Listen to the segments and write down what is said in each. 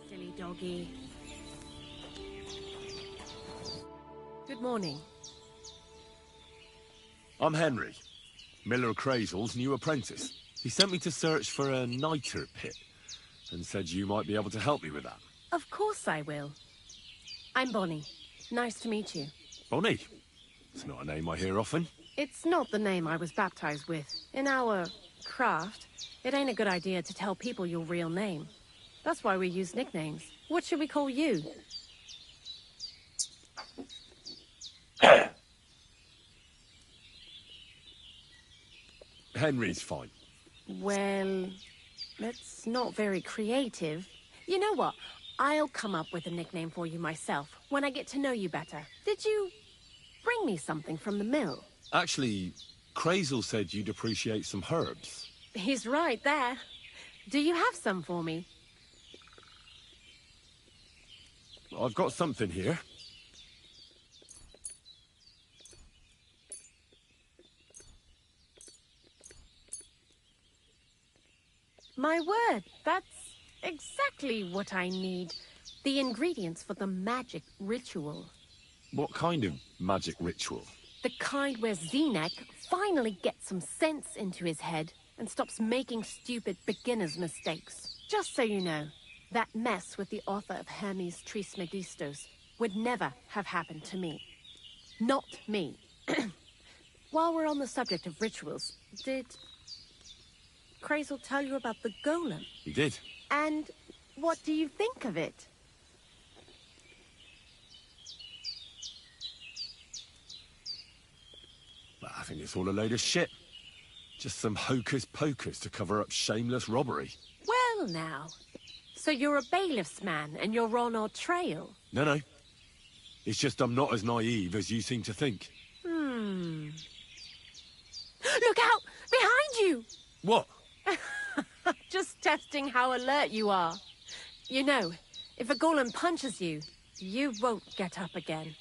Silly doggy. Good morning. I'm Henry, Miller Crazel's new apprentice. He sent me to search for a niter pit, and said you might be able to help me with that. Of course I will. I'm Bonnie. Nice to meet you. Bonnie? It's not a name I hear often. It's not the name I was baptized with. In our craft, it ain't a good idea to tell people your real name. That's why we use nicknames. What should we call you? Henry's fine. Well, that's not very creative. You know what? I'll come up with a nickname for you myself when I get to know you better. Did you bring me something from the mill? Actually, Crazel said you'd appreciate some herbs. He's right there. Do you have some for me? I've got something here. My word, that's exactly what I need. The ingredients for the magic ritual. What kind of magic ritual? The kind where Zenek finally gets some sense into his head and stops making stupid beginner's mistakes. Just so you know, that mess with the author of Hermes Trismegistos would never have happened to me. Not me. While we're on the subject of rituals, did Crazel tell you about the golem? He did. And what do you think of it? I think it's all a load of shit. Just some hocus pocus to cover up shameless robbery. Well now, so you're a bailiff's man and you're on our trail? No. It's just I'm not as naive as you seem to think. Look out! Behind you! What? Just testing how alert you are. You know, if a golem punches you, you won't get up again.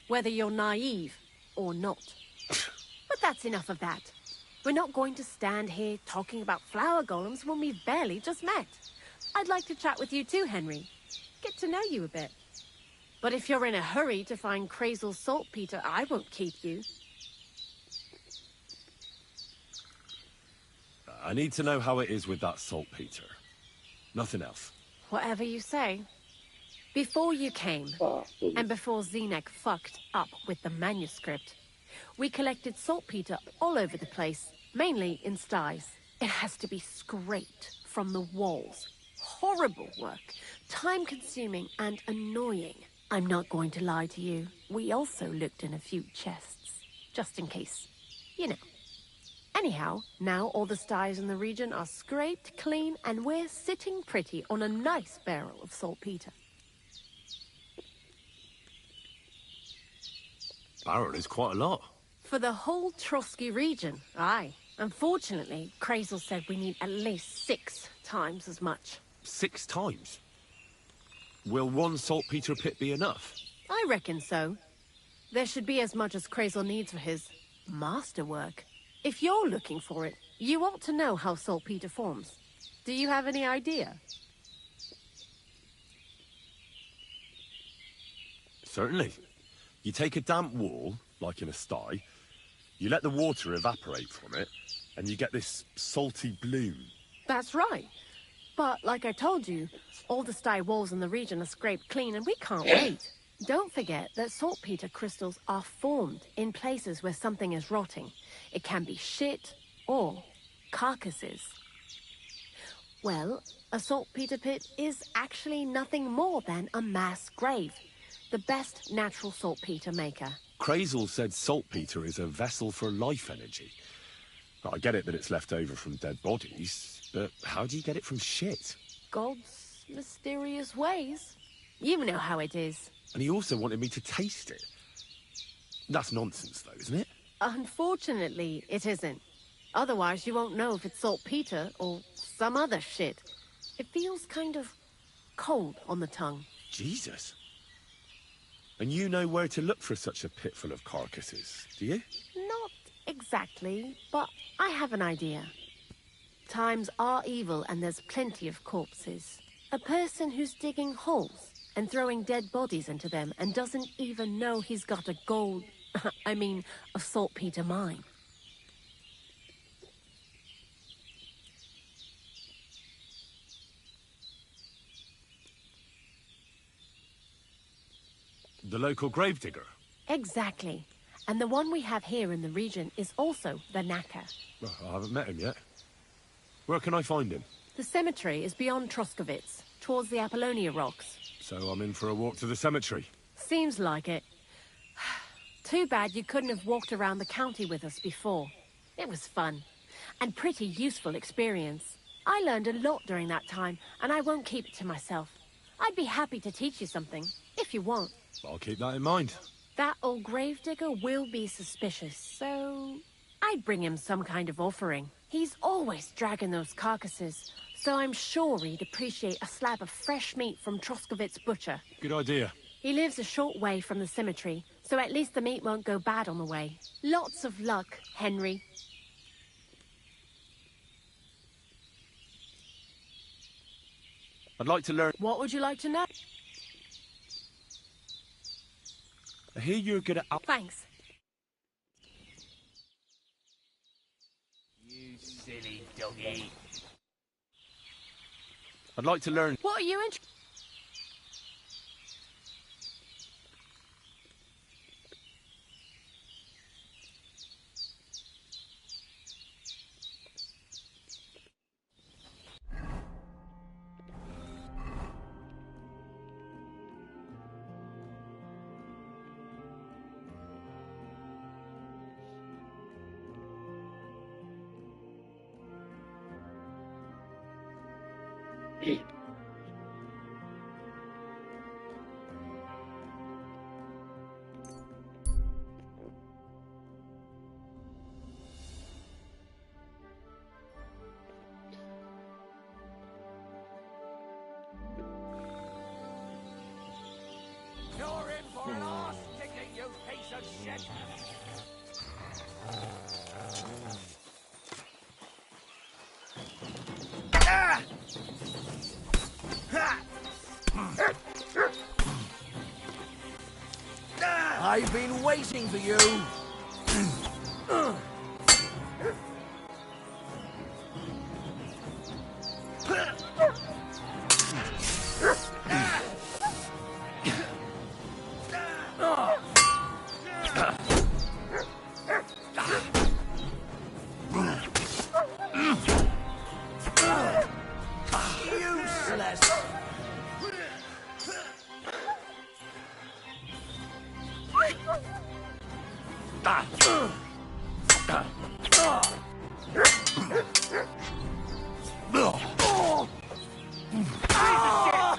Whether you're naive or not. But that's enough of that. We're not going to stand here talking about flower golems when we've barely just met. I'd like to chat with you too, Henry. Get to know you a bit. But if you're in a hurry to find Crazel's saltpeter, I won't keep you. I need to know how it is with that saltpeter. Nothing else. Whatever you say. Before you came, and before Zenek fucked up with the manuscript, we collected saltpeter all over the place, mainly in sties. It has to be scraped from the walls. Horrible work, time-consuming and annoying. I'm not going to lie to you. We also looked in a few chests, just in case. You know. Anyhow, now all the sties in the region are scraped clean and we're sitting pretty on a nice barrel of saltpeter. Barrel is quite a lot. For the whole Trotsky region, aye. Unfortunately, Crazel said we need at least 6 times as much. 6 times? Will one saltpeter pit be enough? I reckon so. There should be as much as Crazel needs for his masterwork. If you're looking for it, you ought to know how saltpeter forms. Do you have any idea? Certainly. You take a damp wall, like in a sty, you let the water evaporate from it, and you get this salty bloom. That's right. But like I told you, all the sty walls in the region are scraped clean and we can't wait. Don't forget that saltpeter crystals are formed in places where something is rotting. It can be shit or carcasses. Well, a saltpeter pit is actually nothing more than a mass grave. The best natural saltpeter maker. Crazel said saltpeter is a vessel for life energy. I get it that it's left over from dead bodies, but how do you get it from shit? God's mysterious ways. You know how it is. And he also wanted me to taste it. That's nonsense, though, isn't it? Unfortunately, it isn't. Otherwise, you won't know if it's saltpeter or some other shit. It feels kind of cold on the tongue. Jesus. And you know where to look for such a pit full of carcasses, do you? Not exactly, but I have an idea. Times are evil and there's plenty of corpses. A person who's digging holes and throwing dead bodies into them and doesn't even know he's got a gold... a saltpeter mine. The local gravedigger? Exactly. And the one we have here in the region is also the Knacker. Well, I haven't met him yet. Where can I find him? The cemetery is beyond Troskovitz, towards the Apollonia Rocks. So I'm in for a walk to the cemetery. Seems like it. Too bad you couldn't have walked around the county with us before. It was fun. And pretty useful experience. I learned a lot during that time, and I won't keep it to myself. I'd be happy to teach you something, if you want. I'll keep that in mind. That old gravedigger will be suspicious, so... I'd bring him some kind of offering. He's always dragging those carcasses, so I'm sure he'd appreciate a slab of fresh meat from Troskovitz Butcher. Good idea. He lives a short way from the cemetery, so at least the meat won't go bad on the way. Lots of luck, Henry. I'd like to learn... What would you like to know? I hear you're good at... Thanks. You silly doggy. I'd like to learn... What are you interested? You're in for an arse ticket, you piece of shit! Ah! Ha! I've been waiting for you! Useless!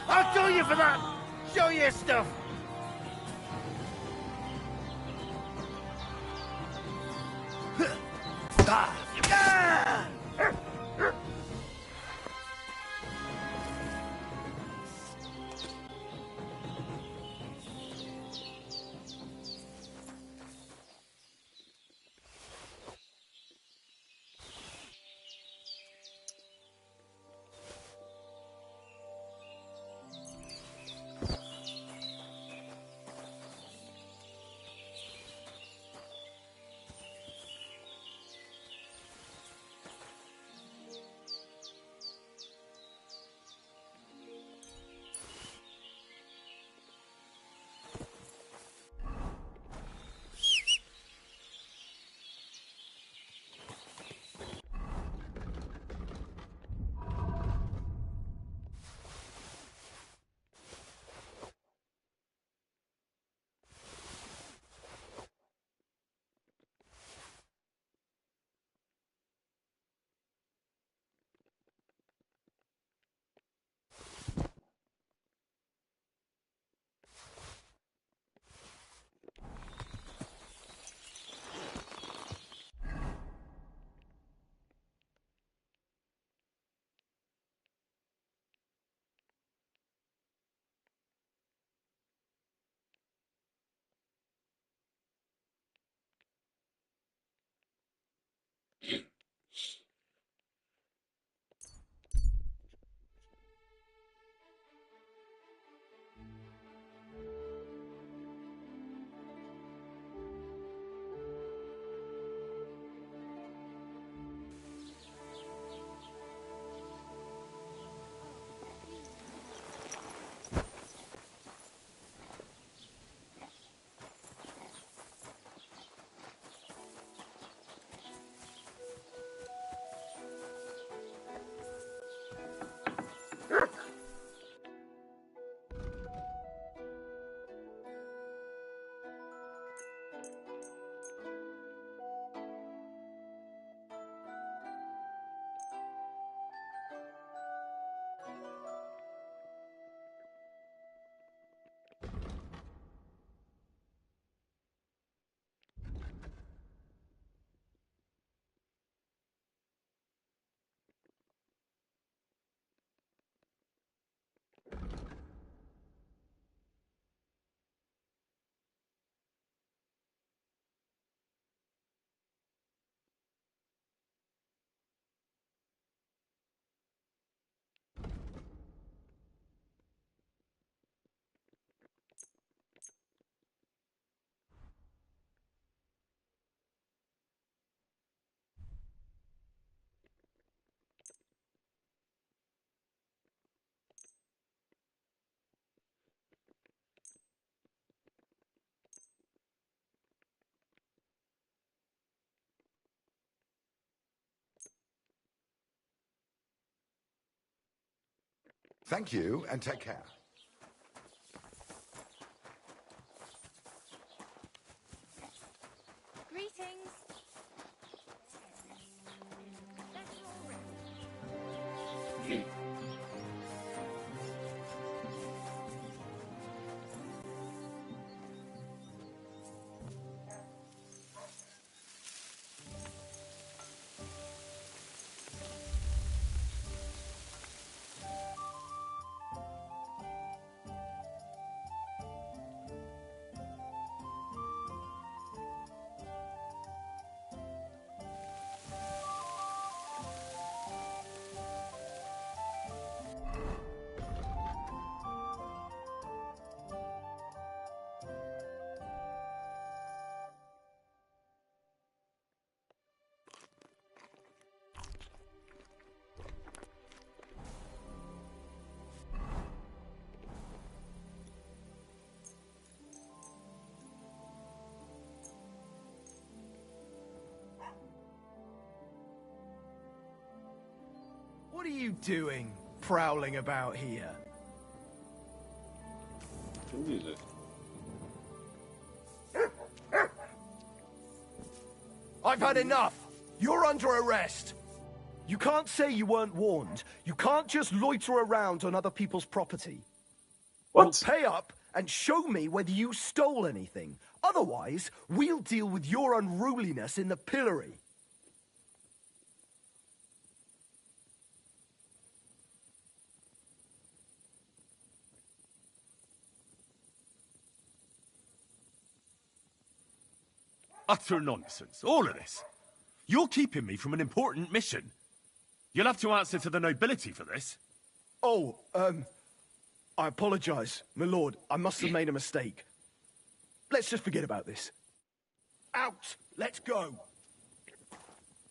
I'll kill you for that! Show your stuff! Thank you, and take care. Greetings. What are you doing, prowling about here? I've had enough! You're under arrest! You can't say you weren't warned. You can't just loiter around on other people's property. What? Pay up and show me whether you stole anything. Otherwise, we'll deal with your unruliness in the pillory. Utter nonsense, all of this. You're keeping me from an important mission. You'll have to answer to the nobility for this. Oh, I apologize, my lord. I must have made a mistake. Let's just forget about this. Out! Let's go!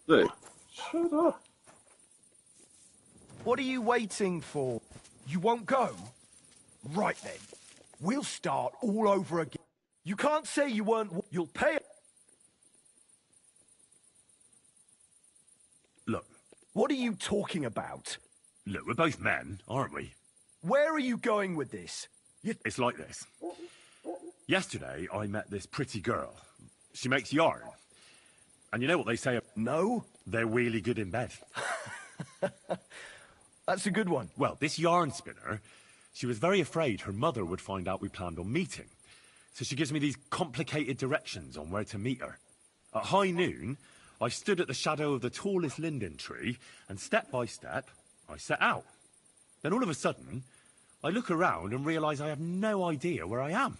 Hey, shut up. What are you waiting for? You won't go? Right then. We'll start all over again. You can't say you weren't... You'll pay... Look. What are you talking about? Look, we're both men, aren't we? Where are you going with this? It's like this. Yesterday, I met this pretty girl. She makes yarn. And you know what they say? No? They're really good in bed. That's a good one. Well, this yarn spinner, she was very afraid her mother would find out we planned on meeting. So she gives me these complicated directions on where to meet her. At high noon, I stood at the shadow of the tallest linden tree, and step by step, I set out. Then all of a sudden, I look around and realise I have no idea where I am.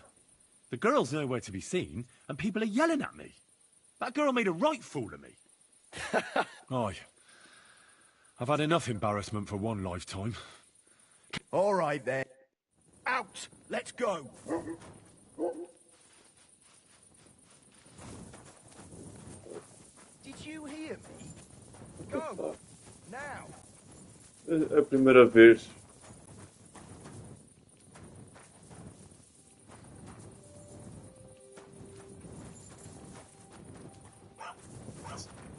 The girl's nowhere to be seen, and people are yelling at me. That girl made a right fool of me. Aye. I've had enough embarrassment for one lifetime. All right, then. Out! Let's go! Did you hear me? Go! Now! É a primeira vez.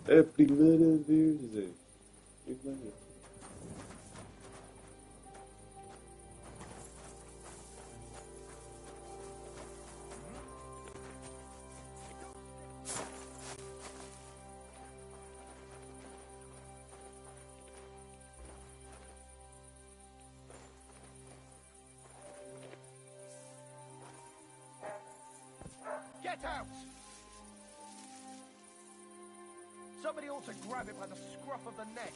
É a primeira vez, Zé. Get out! Somebody ought to grab it by the scruff of the neck.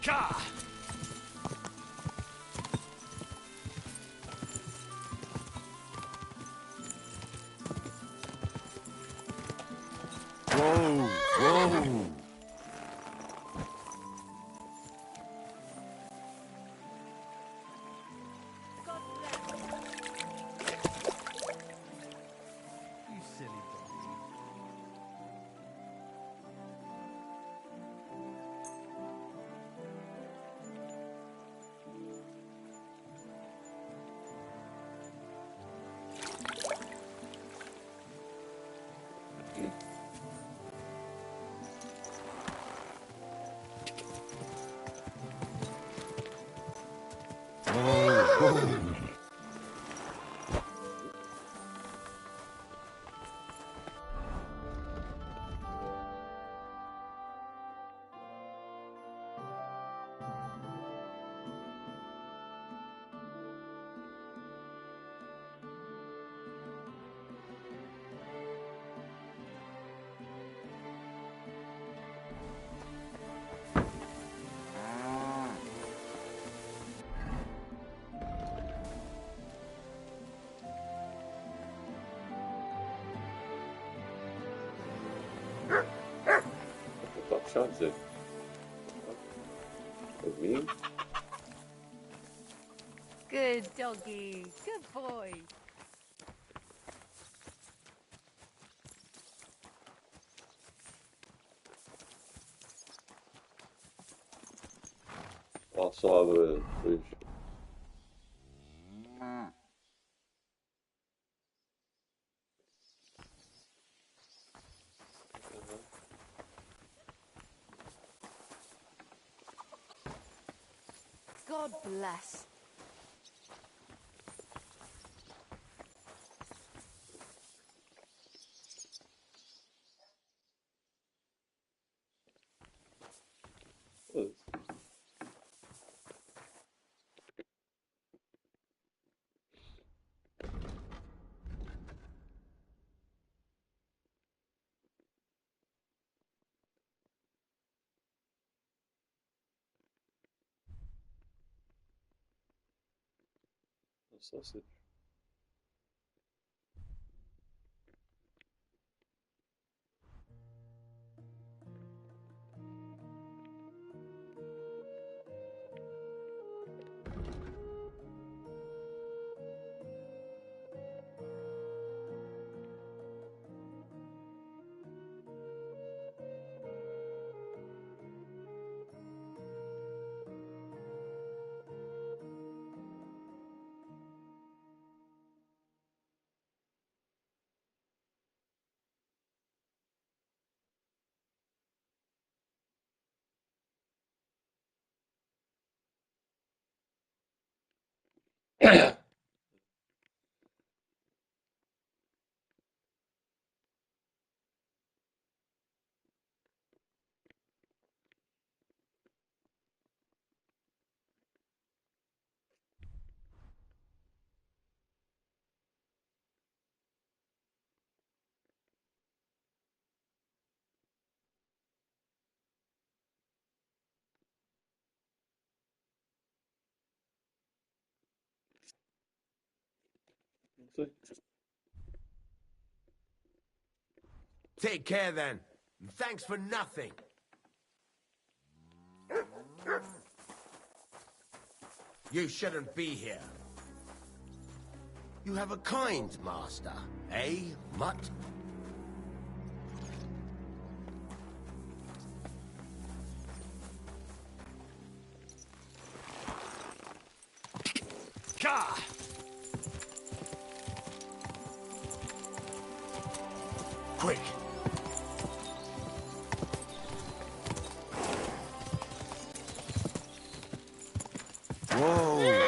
Gah! Whoa! Whoa! You silly dog. What the fuck it? With me? Good doggy. Good boy. Also have a fish. God bless. What? A sausage. Take care then. And thanks for nothing. You shouldn't be here. You have a kind master, eh, mutt? Gah! Quick! Whoa!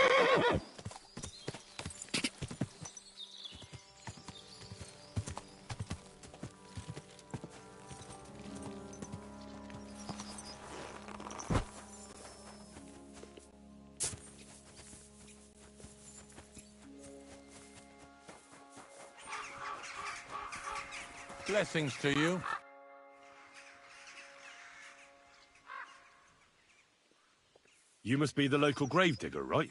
Blessings to you. You must be the local gravedigger, right?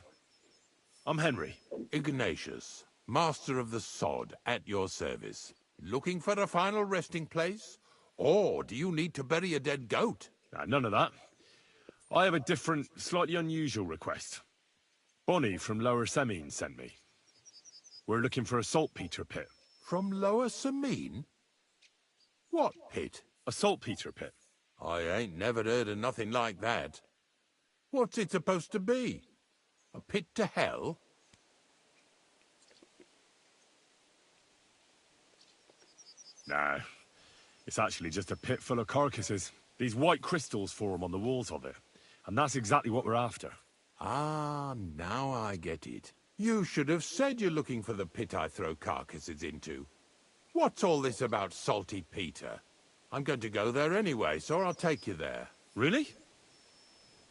I'm Henry. Ignatius, master of the sod, at your service. Looking for a final resting place? Or do you need to bury a dead goat? Nah, none of that. I have a different, slightly unusual request. Bonnie from Lower Semine sent me. We're looking for a saltpeter pit. From Lower Semine? What pit? A saltpeter pit. I ain't never heard of nothing like that. What's it supposed to be? A pit to hell? Nah, it's actually just a pit full of carcasses. These white crystals form on the walls of it. And that's exactly what we're after. Ah, now I get it. You should have said you're looking for the pit I throw carcasses into. What's all this about Salty Peter? I'm going to go there anyway, so I'll take you there. Really?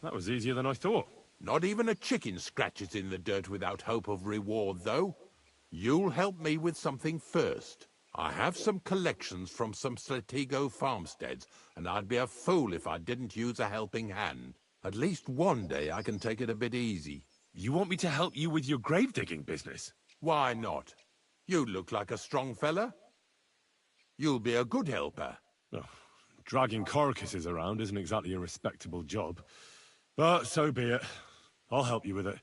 That was easier than I thought. Not even a chicken scratches in the dirt without hope of reward, though. You'll help me with something first. I have some collections from some Slatigo farmsteads, and I'd be a fool if I didn't use a helping hand. At least one day I can take it a bit easy. You want me to help you with your grave-digging business? Why not? You look like a strong fella. You'll be a good helper. Oh, dragging carcasses around isn't exactly a respectable job. But so be it. I'll help you with it.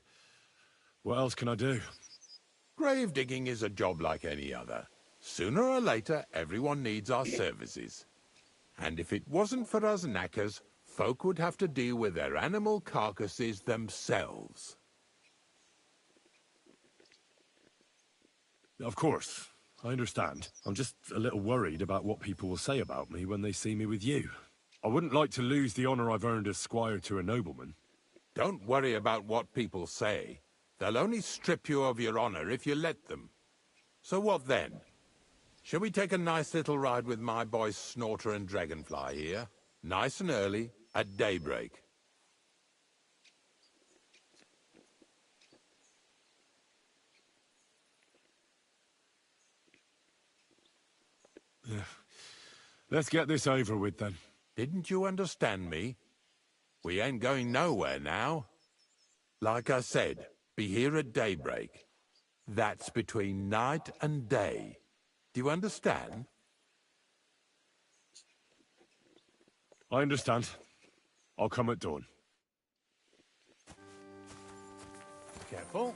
What else can I do? Grave digging is a job like any other. Sooner or later, everyone needs our services. And if it wasn't for us knackers, folk would have to deal with their animal carcasses themselves. Of course. I understand. I'm just a little worried about what people will say about me when they see me with you. I wouldn't like to lose the honor I've earned as squire to a nobleman. Don't worry about what people say. They'll only strip you of your honor if you let them. So what then? Shall we take a nice little ride with my boys Snorter and Dragonfly here? Nice and early, at daybreak. Let's get this over with then. Didn't you understand me? We ain't going nowhere now. Like I said, be here at daybreak. That's between night and day. Do you understand? I understand. I'll come at dawn. Careful.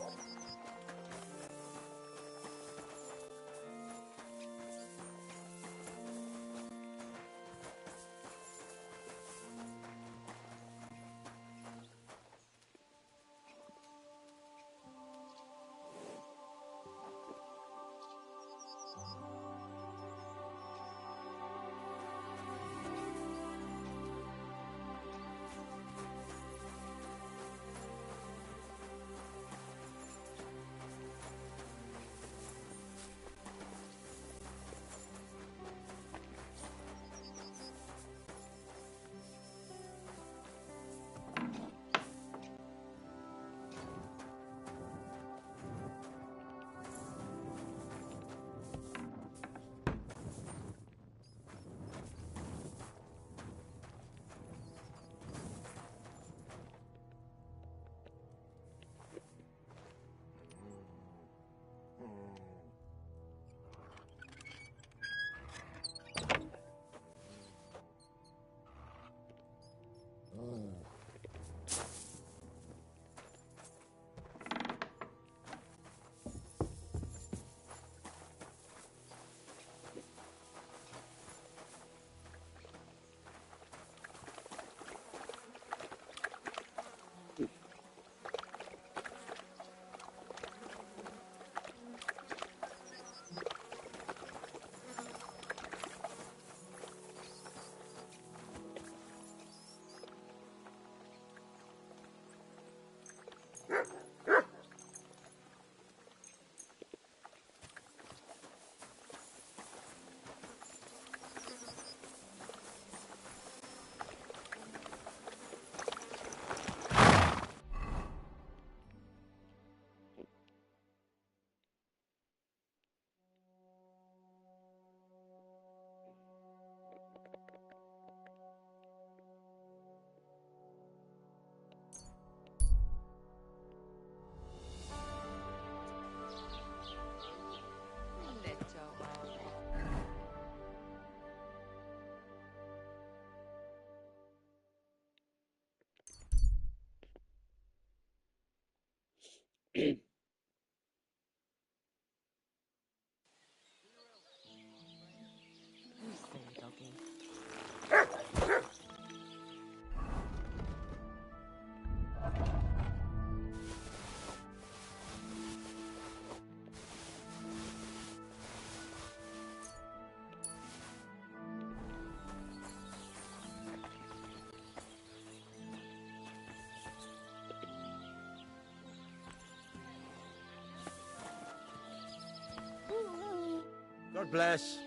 God bless.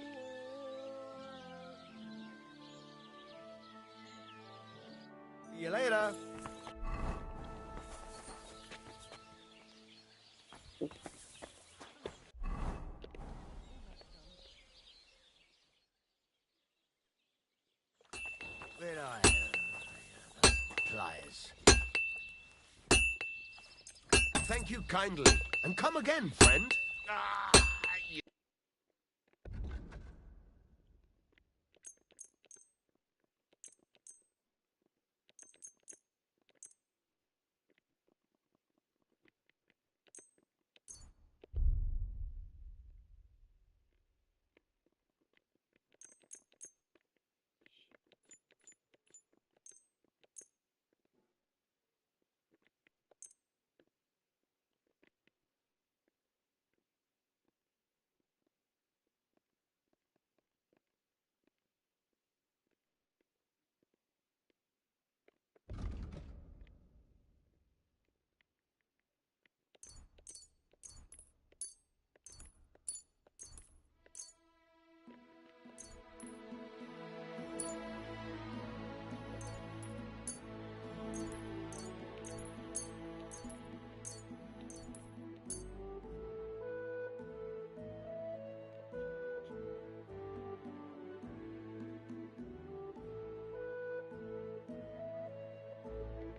See you later. Where are pliers? Thank you kindly, and come again, friend.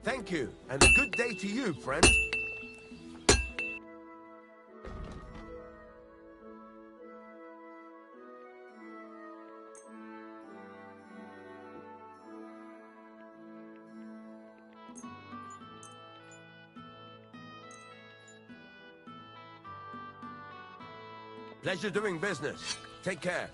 Thank you, and a good day to you, friend. Pleasure doing business. Take care.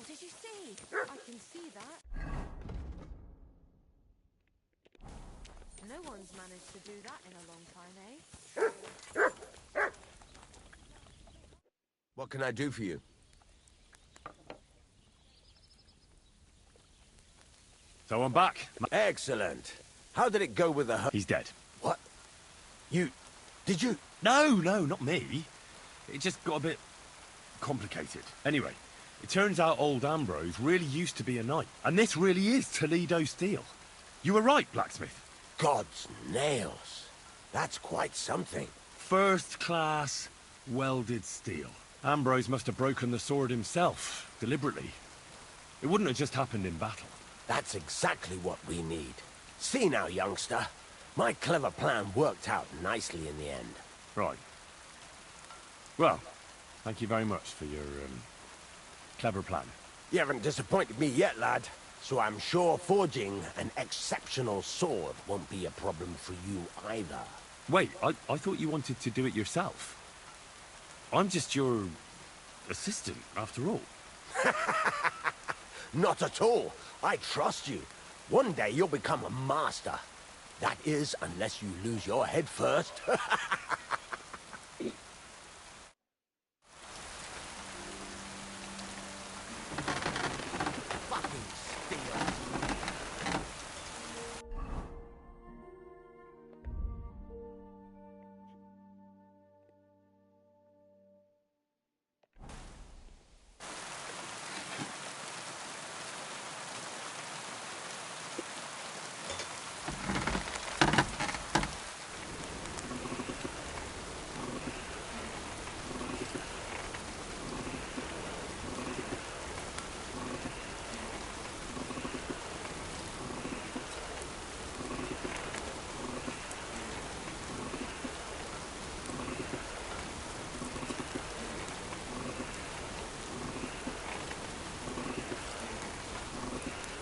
Did you see? I can see that. No one's managed to do that in a long time, eh? What can I do for you? So I'm back. Excellent. How did it go with the... He's dead. What? Did you... No, not me. It just got a bit complicated. Anyway, it turns out old Ambrose really used to be a knight. And this really is Toledo steel. You were right, blacksmith. God's nails. That's quite something. First class welded steel. Ambrose must have broken the sword himself, deliberately. It wouldn't have just happened in battle. That's exactly what we need. See now, youngster. My clever plan worked out nicely in the end. Right. Well, thank you very much for your, clever plan. You haven't disappointed me yet, lad. So I'm sure forging an exceptional sword won't be a problem for you either. Wait, I thought you wanted to do it yourself. I'm just your assistant, after all. Not at all. I trust you. One day you'll become a master. That is, unless you lose your head first. Fucking steal.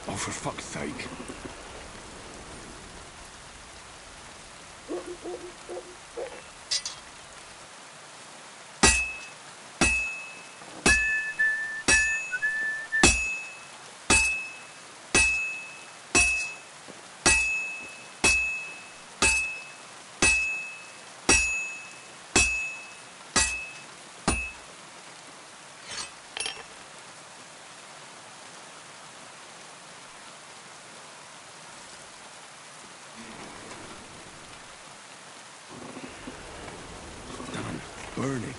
Oh, for fuck's sake. Damn, burning.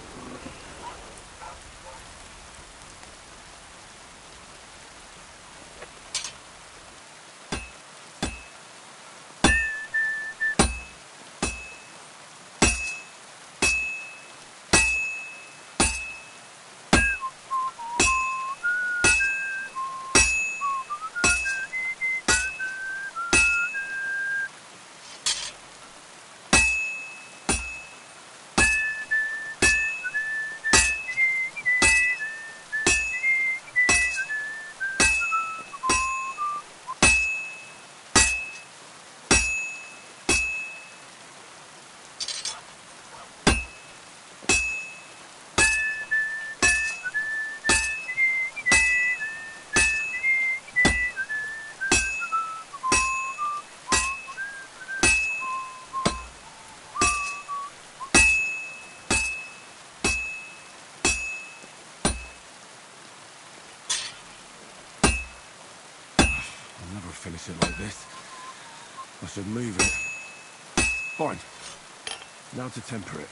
I'll never finish it like this. I should move it. Fine. Now to temper it.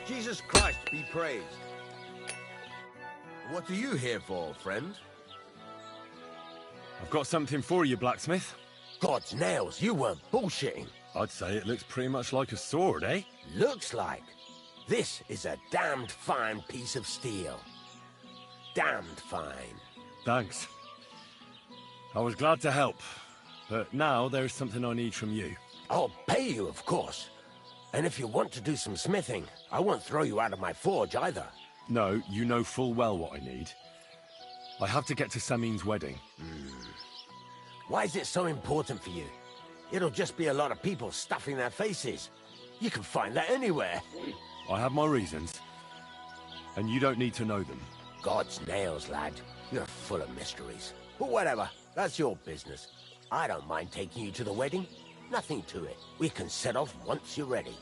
Jesus Christ be praised. What are you here for, friend? I've got something for you, blacksmith. God's nails, you weren't bullshitting. I'd say it looks pretty much like a sword, eh? Looks like. This is a damned fine piece of steel. Damned fine. Thanks. I was glad to help, but now there's something I need from you. I'll pay you, of course. And if you want to do some smithing, I won't throw you out of my forge either. No, you know full well what I need. I have to get to Samin's wedding. Why is it so important for you? It'll just be a lot of people stuffing their faces. You can find that anywhere. I have my reasons, and you don't need to know them. God's nails, lad. You're full of mysteries. But whatever, that's your business. I don't mind taking you to the wedding. Nothing to it. We can set off once you're ready.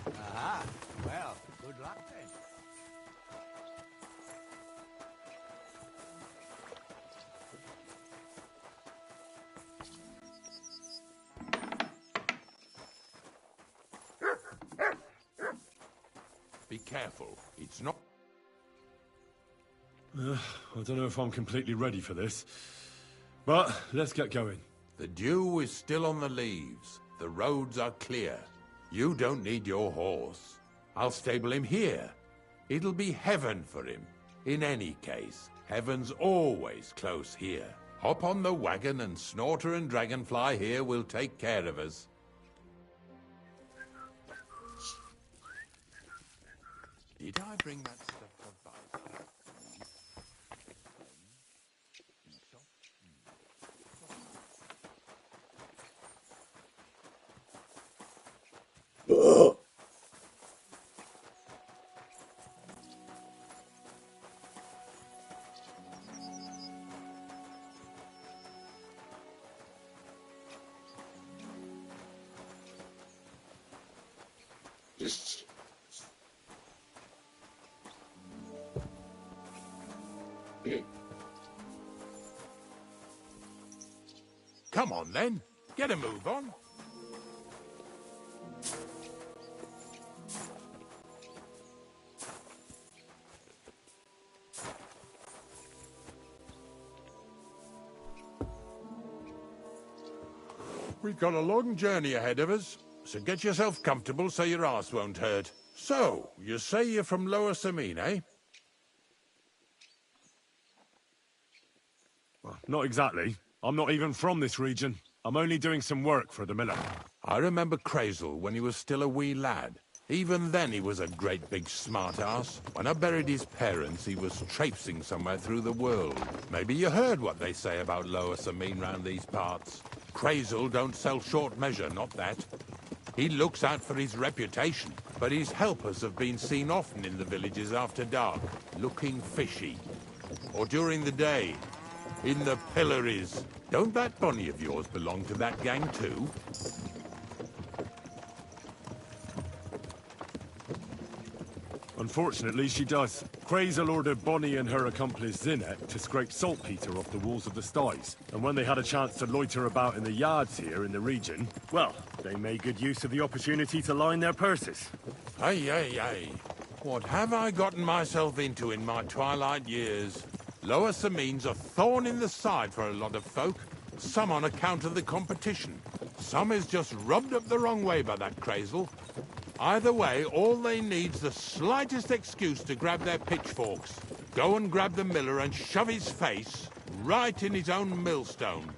Aha. Well, good luck then. Be careful. It's not... I don't know if I'm completely ready for this, but let's get going. The dew is still on the leaves. The roads are clear. You don't need your horse. I'll stable him here. It'll be heaven for him. In any case, heaven's always close here. Hop on the wagon and Snorter and Dragonfly here will take care of us. Did I bring that stuff for Vice? Come on, then. Get a move on. We've got a long journey ahead of us, so get yourself comfortable so your arse won't hurt. So, you say you're from Lower Samine, eh? Well, not exactly. I'm not even from this region. I'm only doing some work for the miller. I remember Crazel when he was still a wee lad. Even then he was a great big smart-ass. When I buried his parents, he was traipsing somewhere through the world. Maybe you heard what they say about Lower Sameen round these parts. Crazel don't sell short measure, not that. He looks out for his reputation, but his helpers have been seen often in the villages after dark, looking fishy. Or during the day, in the pillories. Don't that Bonnie of yours belong to that gang too? Unfortunately, she does. Crazel ordered Bonnie and her accomplice Zinek to scrape saltpeter off the walls of the sties. And when they had a chance to loiter about in the yards here in the region, well, they made good use of the opportunity to line their purses. Ay, ay, ay. What have I gotten myself into in my twilight years? Lower Sameen's a thorn in the side for a lot of folk. Some on account of the competition. Some is just rubbed up the wrong way by that Crazel. Either way, all they need's the slightest excuse to grab their pitchforks. Go and grab the miller and shove his face right in his own millstone.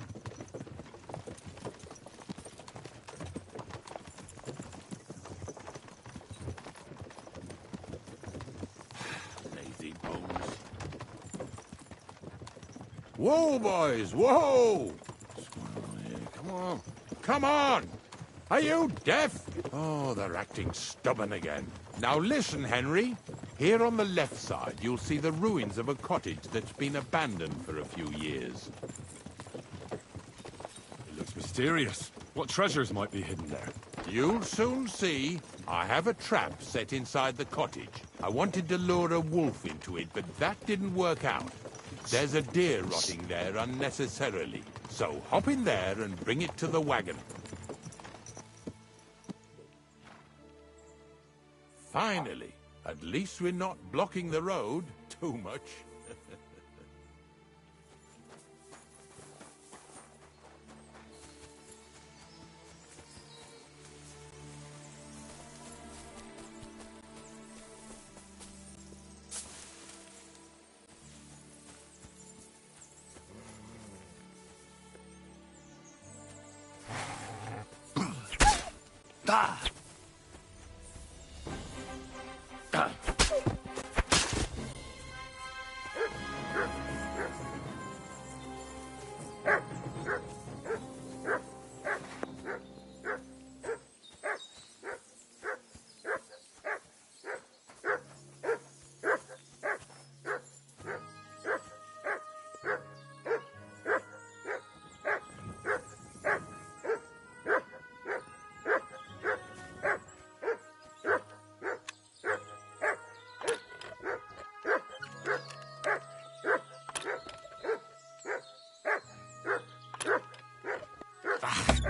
Lazy bones. Whoa, boys, whoa! What's going on here? Come on. Come on! Are you deaf? Oh, they're acting stubborn again. Now listen, Henry. Here on the left side, you'll see the ruins of a cottage that's been abandoned for a few years. It looks mysterious. What treasures might be hidden there? You'll soon see. I have a trap set inside the cottage. I wanted to lure a wolf into it, but that didn't work out. There's a deer rotting there unnecessarily. So hop in there and bring it to the wagon. Finally. At least we're not blocking the road too much.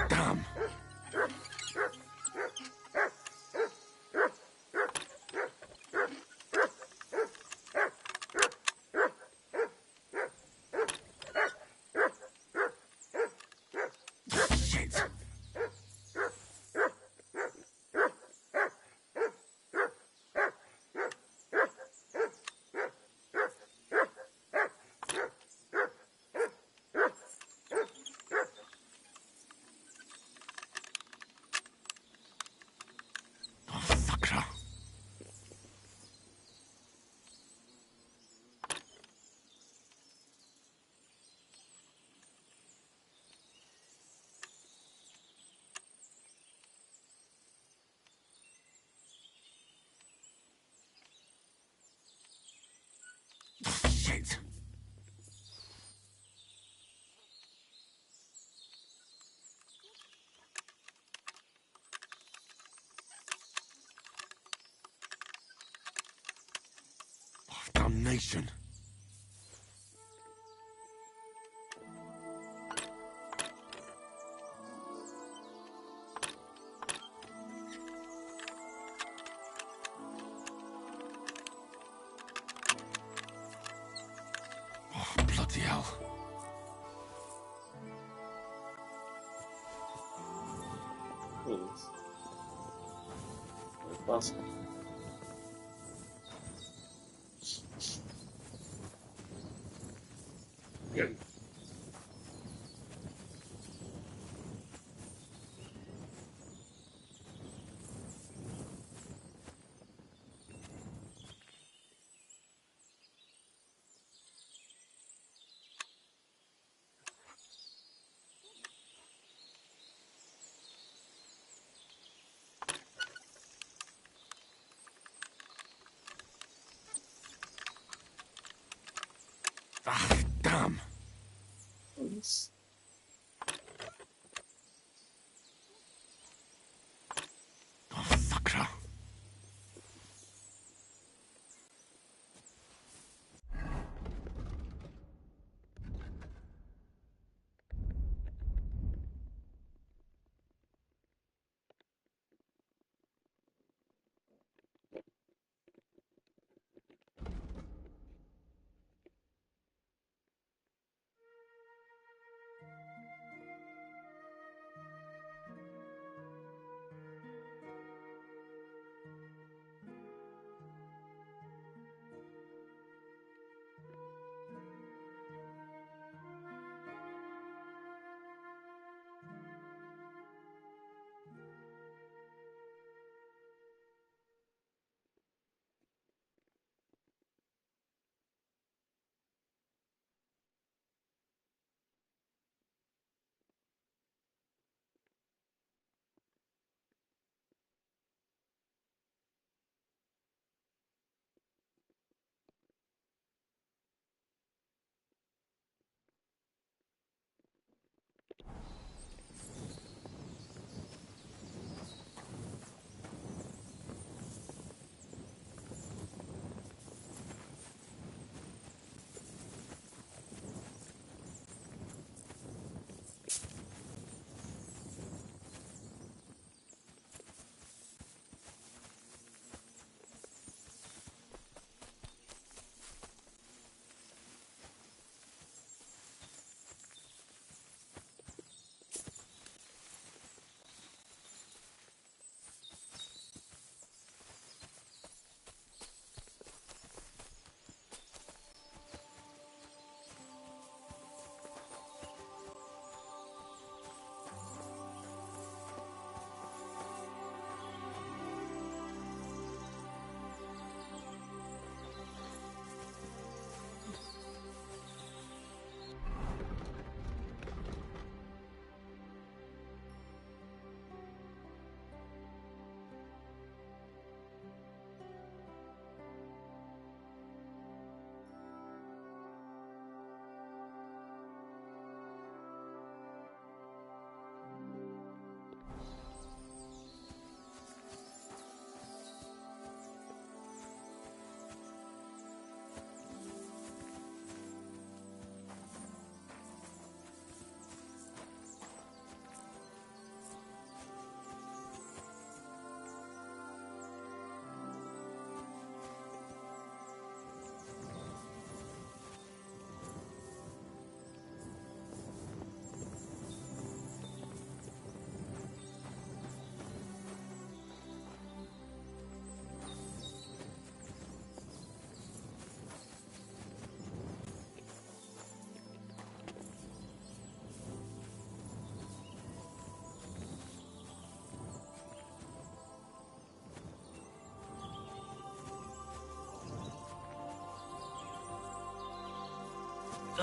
Damn! Shit! Shit! Damnation! Oh, bloody hell. What is this? A basket.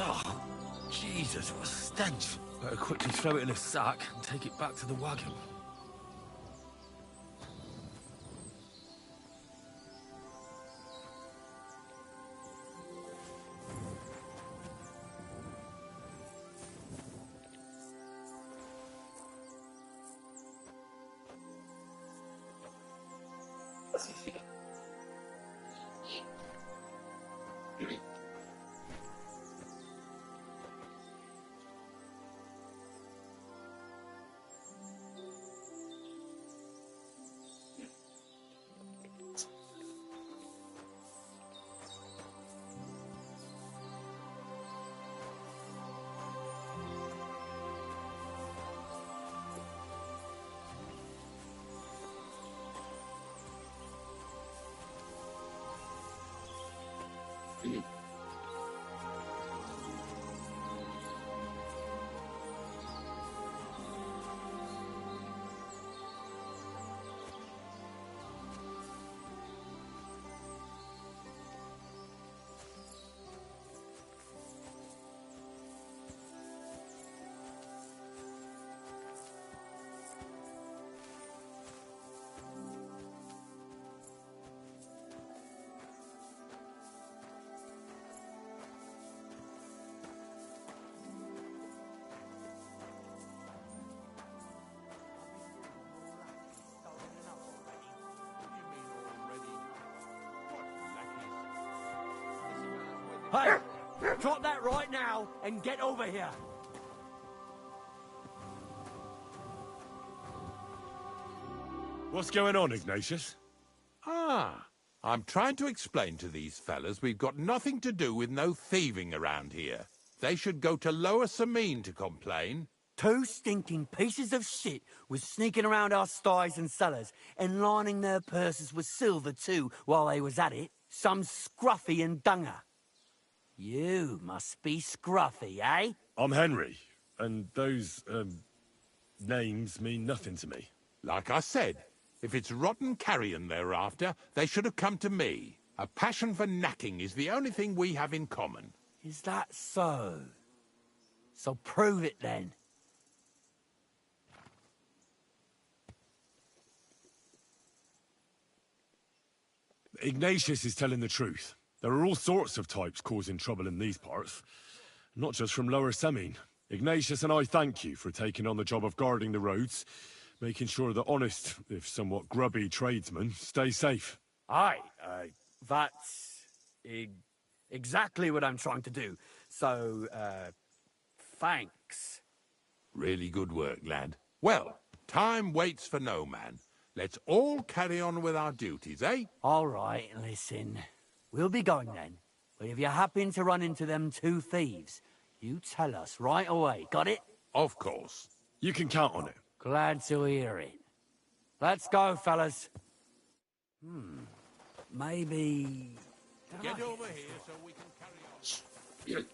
Oh, Jesus, what a stench. Better quickly throw it in a sack and take it back to the wagon. Hey! Drop that right now and get over here! What's going on, Ignatius? Ah, I'm trying to explain to these fellas we've got nothing to do with no thieving around here. They should go to Lower Samine to complain. 2 stinking pieces of shit was sneaking around our sties and cellars and lining their purses with silver too while they was at it. Some scruffy and dunger. You must be Scruffy, eh? I'm Henry, and those, names mean nothing to me. Like I said, if it's rotten carrion they're after, they should have come to me. A passion for knacking is the only thing we have in common. Is that so? So prove it then. Ignatius is telling the truth. There are all sorts of types causing trouble in these parts. Not just from Lower Samine. Ignatius and I thank you for taking on the job of guarding the roads, making sure that honest, if somewhat grubby tradesmen stay safe. Aye, that's exactly what I'm trying to do. So, thanks. Really good work, lad. Well, time waits for no man. Let's all carry on with our duties, eh? All right, listen. We'll be going then. But if you happen to run into them 2 thieves, you tell us right away. Got it? Of course. You can count on it. Glad to hear it. Let's go, fellas. Maybe... Get over here so we can carry on.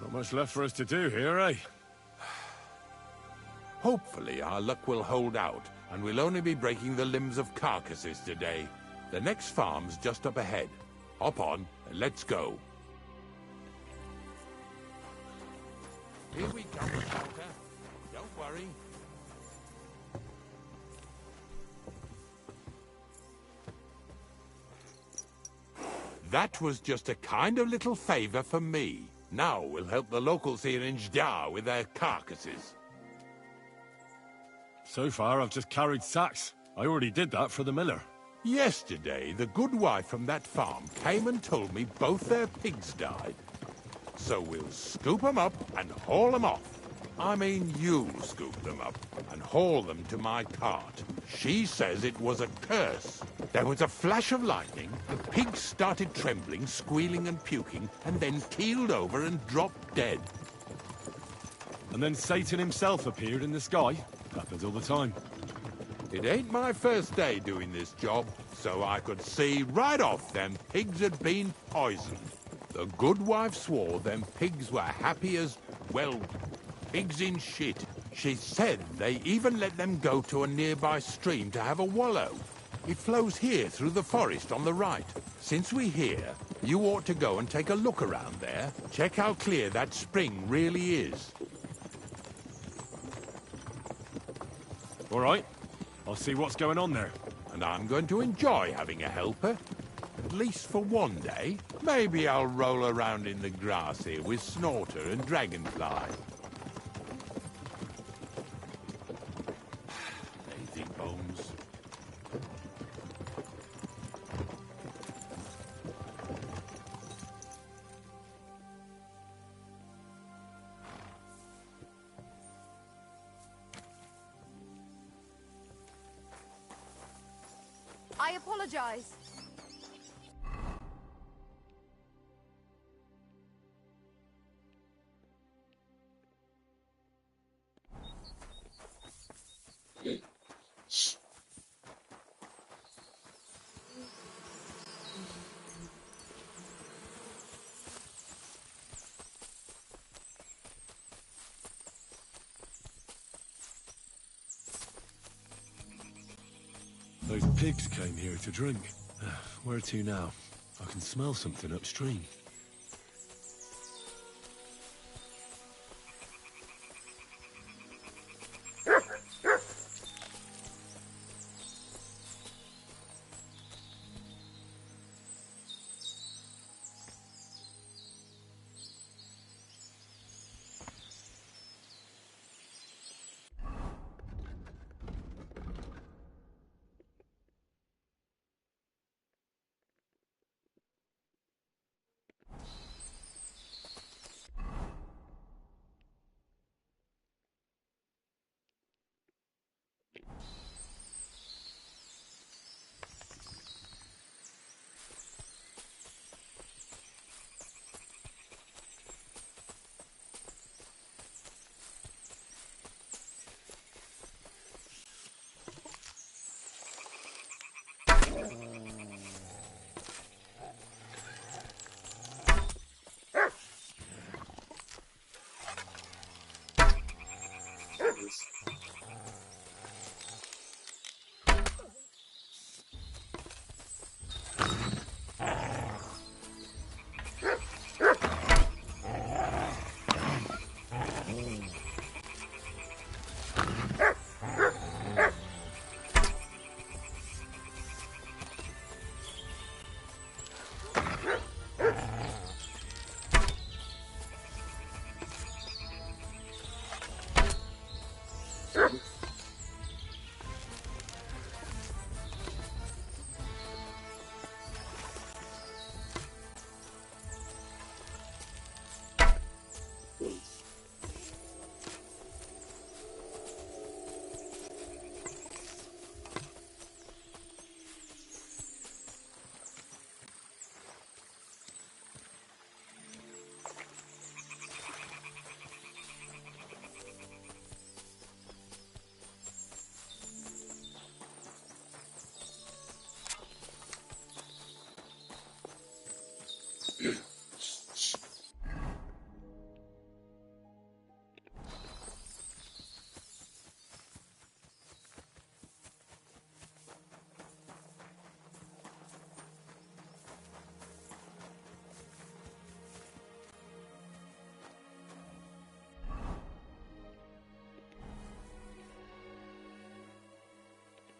Not much left for us to do here, eh? Hopefully our luck will hold out, and we'll only be breaking the limbs of carcasses today. The next farm's just up ahead. Hop on, and let's go. Here we come, Walter. Don't worry. That was just a kind of little favor for me. Now we'll help the locals here in Jda with their carcasses. So far, I've just carried sacks. I already did that for the miller. Yesterday, the good wife from that farm came and told me both their pigs died. So we'll scoop them up and haul them off. I mean you'll scoop them up and haul them to my cart. She says it was a curse. There was a flash of lightning, the pigs started trembling, squealing and puking, and then keeled over and dropped dead. And then Satan himself appeared in the sky. Happens all the time. It ain't my first day doing this job, so I could see right off them pigs had been poisoned. The good wife swore them pigs were happy as, well, pigs in shit. She said they even let them go to a nearby stream to have a wallow. It flows here through the forest on the right. Since we're here, you ought to go and take a look around there. Check how clear that spring really is. All right. I'll see what's going on there. And I'm going to enjoy having a helper. At least for one day. Maybe I'll roll around in the grass here with Snorter and Dragonfly. Lazy bones. I apologize. Those pigs came here to drink. Where to now? I can smell something upstream.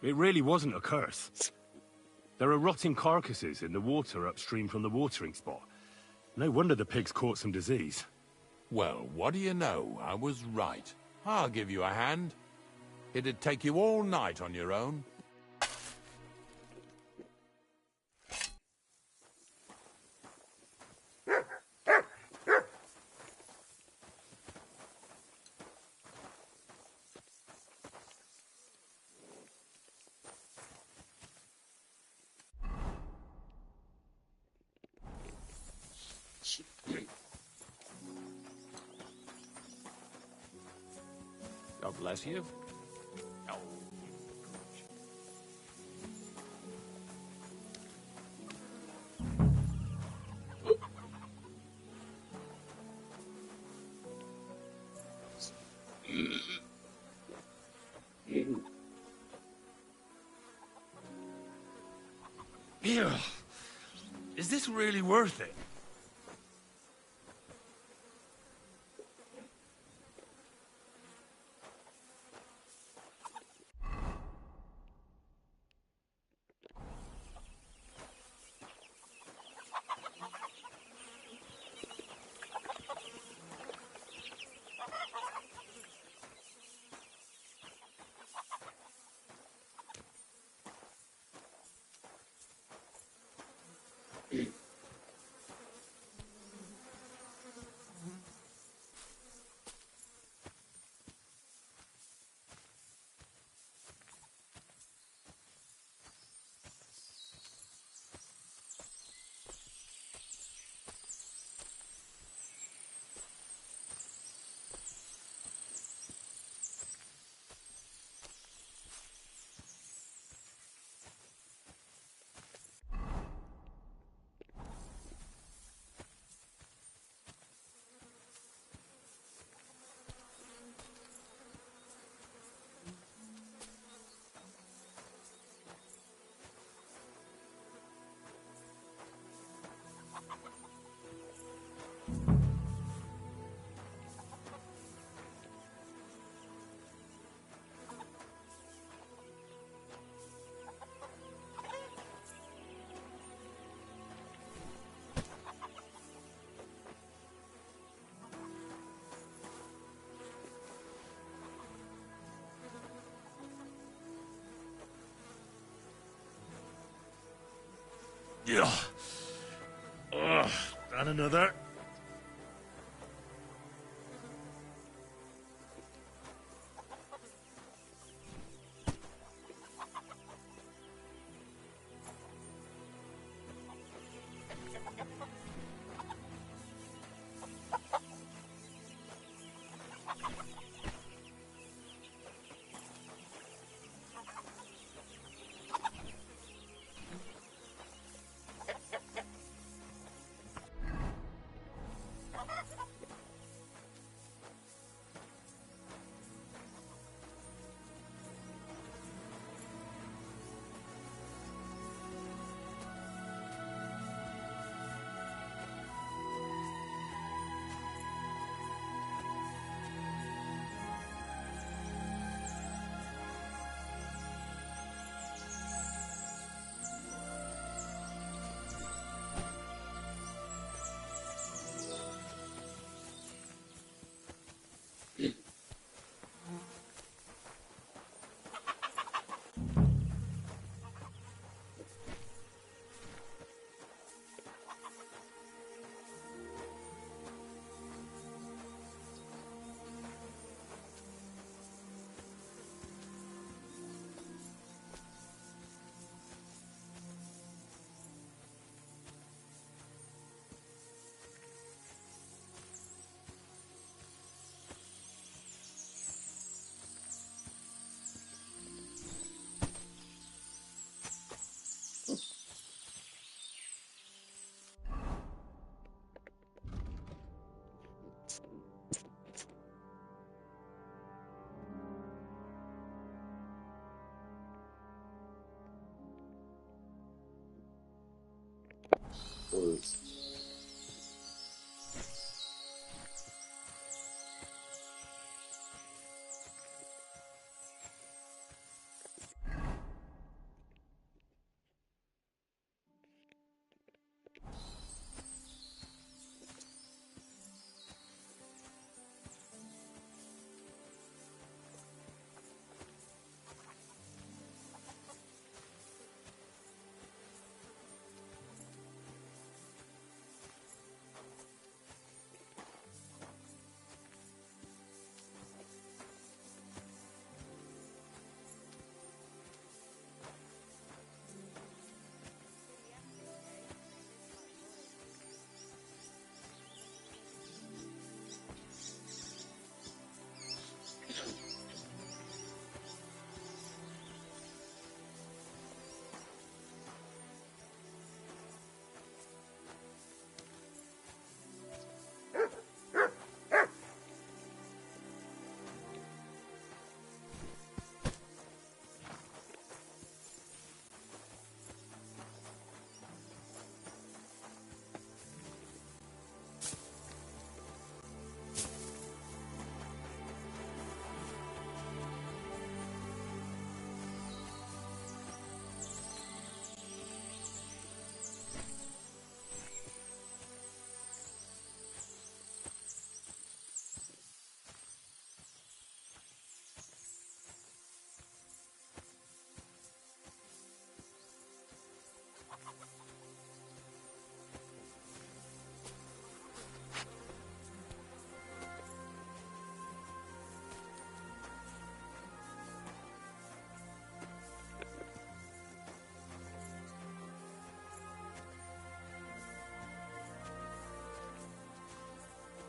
It really wasn't a curse. There are rotting carcasses in the water upstream from the watering spot. No wonder the pigs caught some disease. Well, what do you know? I was right. I'll give you a hand. It'd take you all night on your own. Bless you. Oh. Yeah. Is this really worth it? Yeah. Ugh, and another.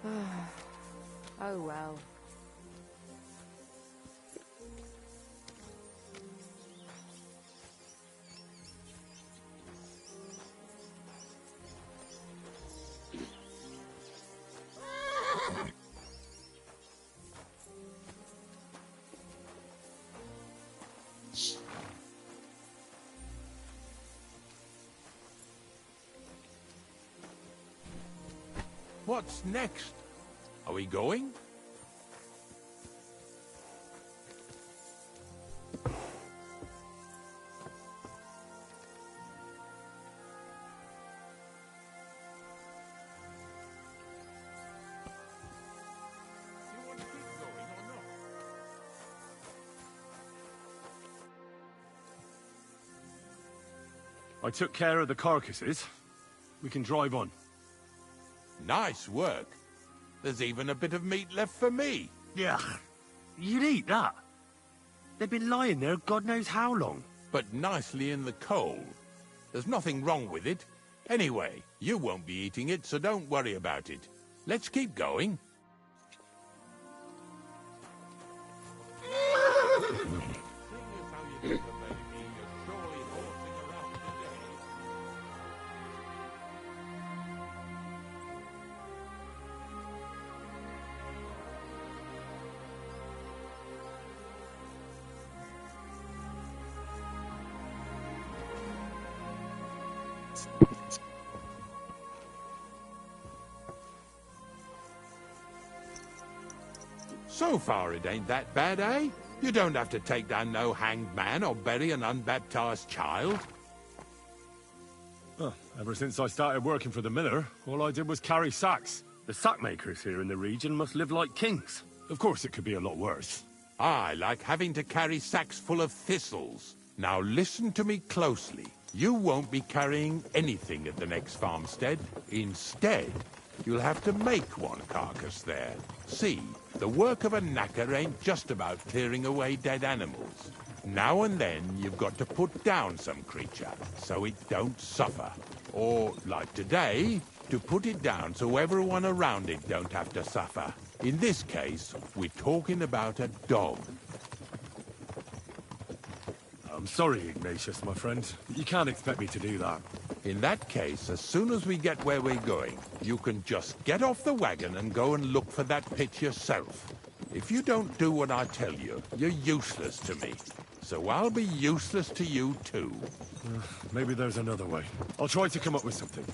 Oh well. What's next? Are we going? I took care of the carcasses. We can drive on. Nice work. There's even a bit of meat left for me. Yeah, you'd eat that. They've been lying there God knows how long. But nicely in the cold. There's nothing wrong with it. Anyway, you won't be eating it, so don't worry about it. Let's keep going. So far, it ain't that bad, eh? You don't have to take down no hanged man or bury an unbaptized child. Oh, ever since I started working for the miller, all I did was carry sacks. The sack makers here in the region must live like kings. Of course, it could be a lot worse. I like having to carry sacks full of thistles. Now listen to me closely. You won't be carrying anything at the next farmstead. Instead, you'll have to make one carcass there. See, the work of a knacker ain't just about clearing away dead animals. Now and then, you've got to put down some creature, so it don't suffer. Or, like today, to put it down so everyone around it don't have to suffer. In this case, we're talking about a dog. I'm sorry, Ignatius, my friend. You can't expect me to do that. In that case, as soon as we get where we're going, you can just get off the wagon and go and look for that pit yourself. If you don't do what I tell you, you're useless to me. So I'll be useless to you too. Maybe there's another way. I'll try to come up with something.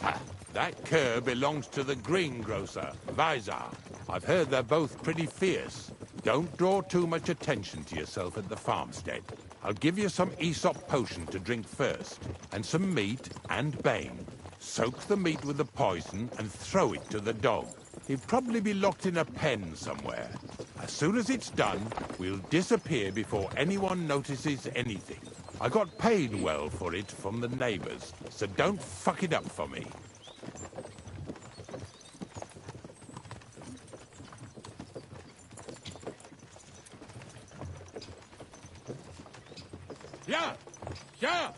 Ha! That cur belongs to the greengrocer, Vizar. I've heard they're both pretty fierce. Don't draw too much attention to yourself at the farmstead. I'll give you some Aesop potion to drink first, and some meat and bane. Soak the meat with the poison and throw it to the dog. He'll probably be locked in a pen somewhere. As soon as it's done, we'll disappear before anyone notices anything. I got paid well for it from the neighbors, so don't fuck it up for me. Yeah! Yeah!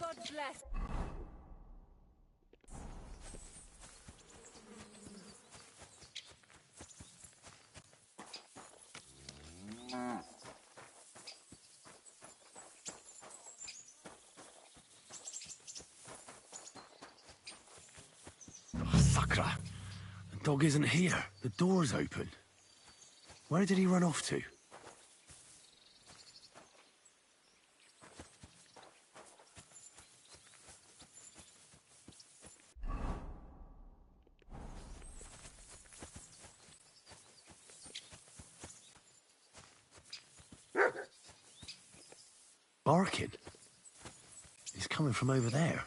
God bless. Oh, Sakra! The dog isn't here. The door's open. Where did he run off to? barking. It's coming from over there.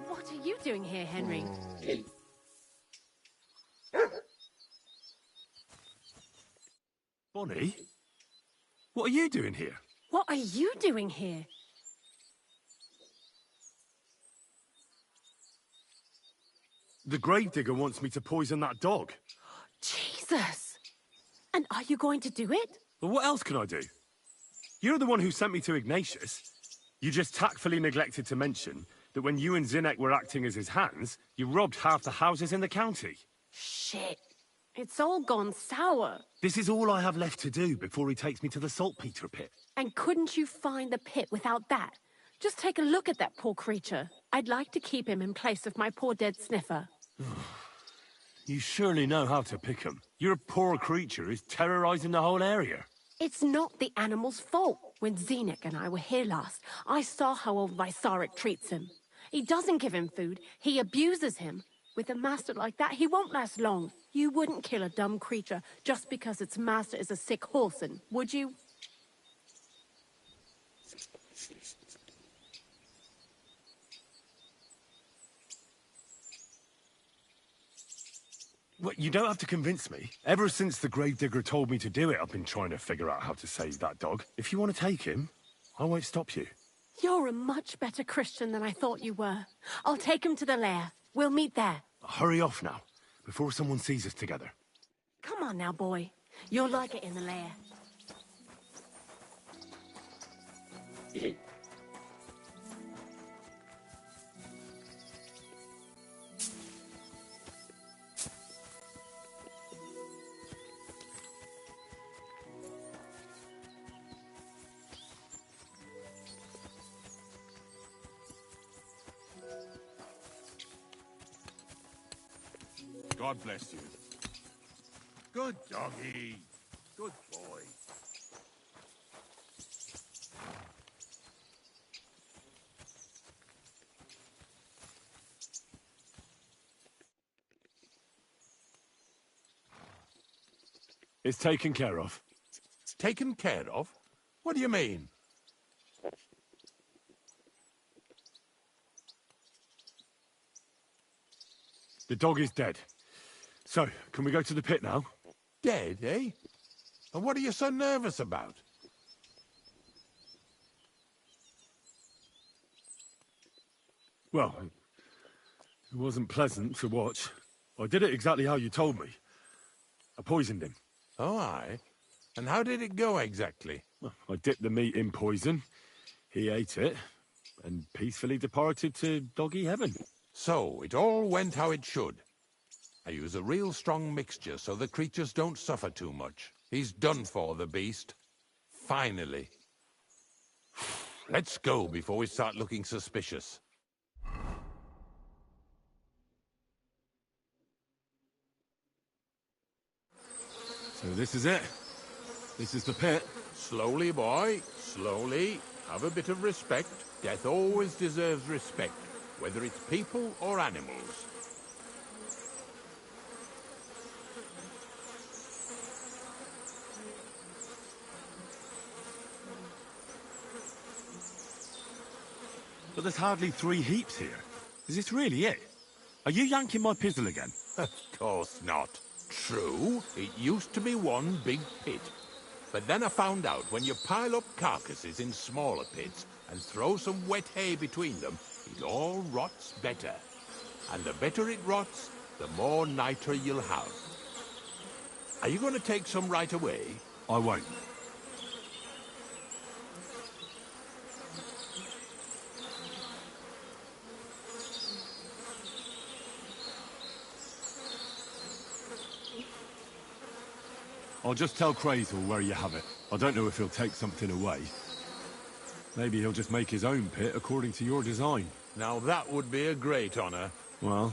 What are you doing here, Henry? Bonnie? What are you doing here? What are you doing here? The gravedigger wants me to poison that dog. Jesus! And are you going to do it? Well, what else can I do? You're the one who sent me to Ignatius. You just tactfully neglected to mention that when you and Zinnek were acting as his hands, you robbed half the houses in the county. Shit. It's all gone sour. This is all I have left to do before he takes me to the saltpeter pit. And couldn't you find the pit without that? Just take a look at that poor creature. I'd like to keep him in place of my poor dead sniffer. You surely know how to pick him. Your poor creature is terrorizing the whole area. It's not the animal's fault. When Zinnek and I were here last, I saw how old Vysarik treats him. He doesn't give him food, he abuses him. With a master like that, he won't last long. You wouldn't kill a dumb creature just because its master is a sick horseman, would you? Well, you don't have to convince me. Ever since the gravedigger told me to do it, I've been trying to figure out how to save that dog. If you want to take him, I won't stop you. You're a much better Christian than I thought you were. I'll take him to the lair. We'll meet there. Hurry off now, before someone sees us together. Come on now, boy. You'll like it in the lair. God bless you. Good doggy. Good boy. It's taken care of. Taken care of? What do you mean? The dog is dead. So, can we go to the pit now? Dead, eh? And what are you so nervous about? Well, it wasn't pleasant to watch. I did it exactly how you told me. I poisoned him. Oh, aye? And how did it go exactly? Well, I dipped the meat in poison. He ate it, and peacefully departed to doggy heaven. So, it all went how it should. I use a real strong mixture so the creatures don't suffer too much. He's done for, the beast. Finally. Let's go before we start looking suspicious. So this is it. This is the pit. Slowly, boy. Slowly. Have a bit of respect. Death always deserves respect, whether it's people or animals. But there's hardly 3 heaps here. Is this really it? Are you yanking my pizzle again? Of course not. True, it used to be one big pit. But then I found out when you pile up carcasses in smaller pits and throw some wet hay between them, it all rots better. And the better it rots, the more nitre you'll have. Are you going to take some right away? I won't. I'll just tell Crazel where you have it. I don't know if he'll take something away. Maybe he'll just make his own pit according to your design. Now that would be a great honor. Well,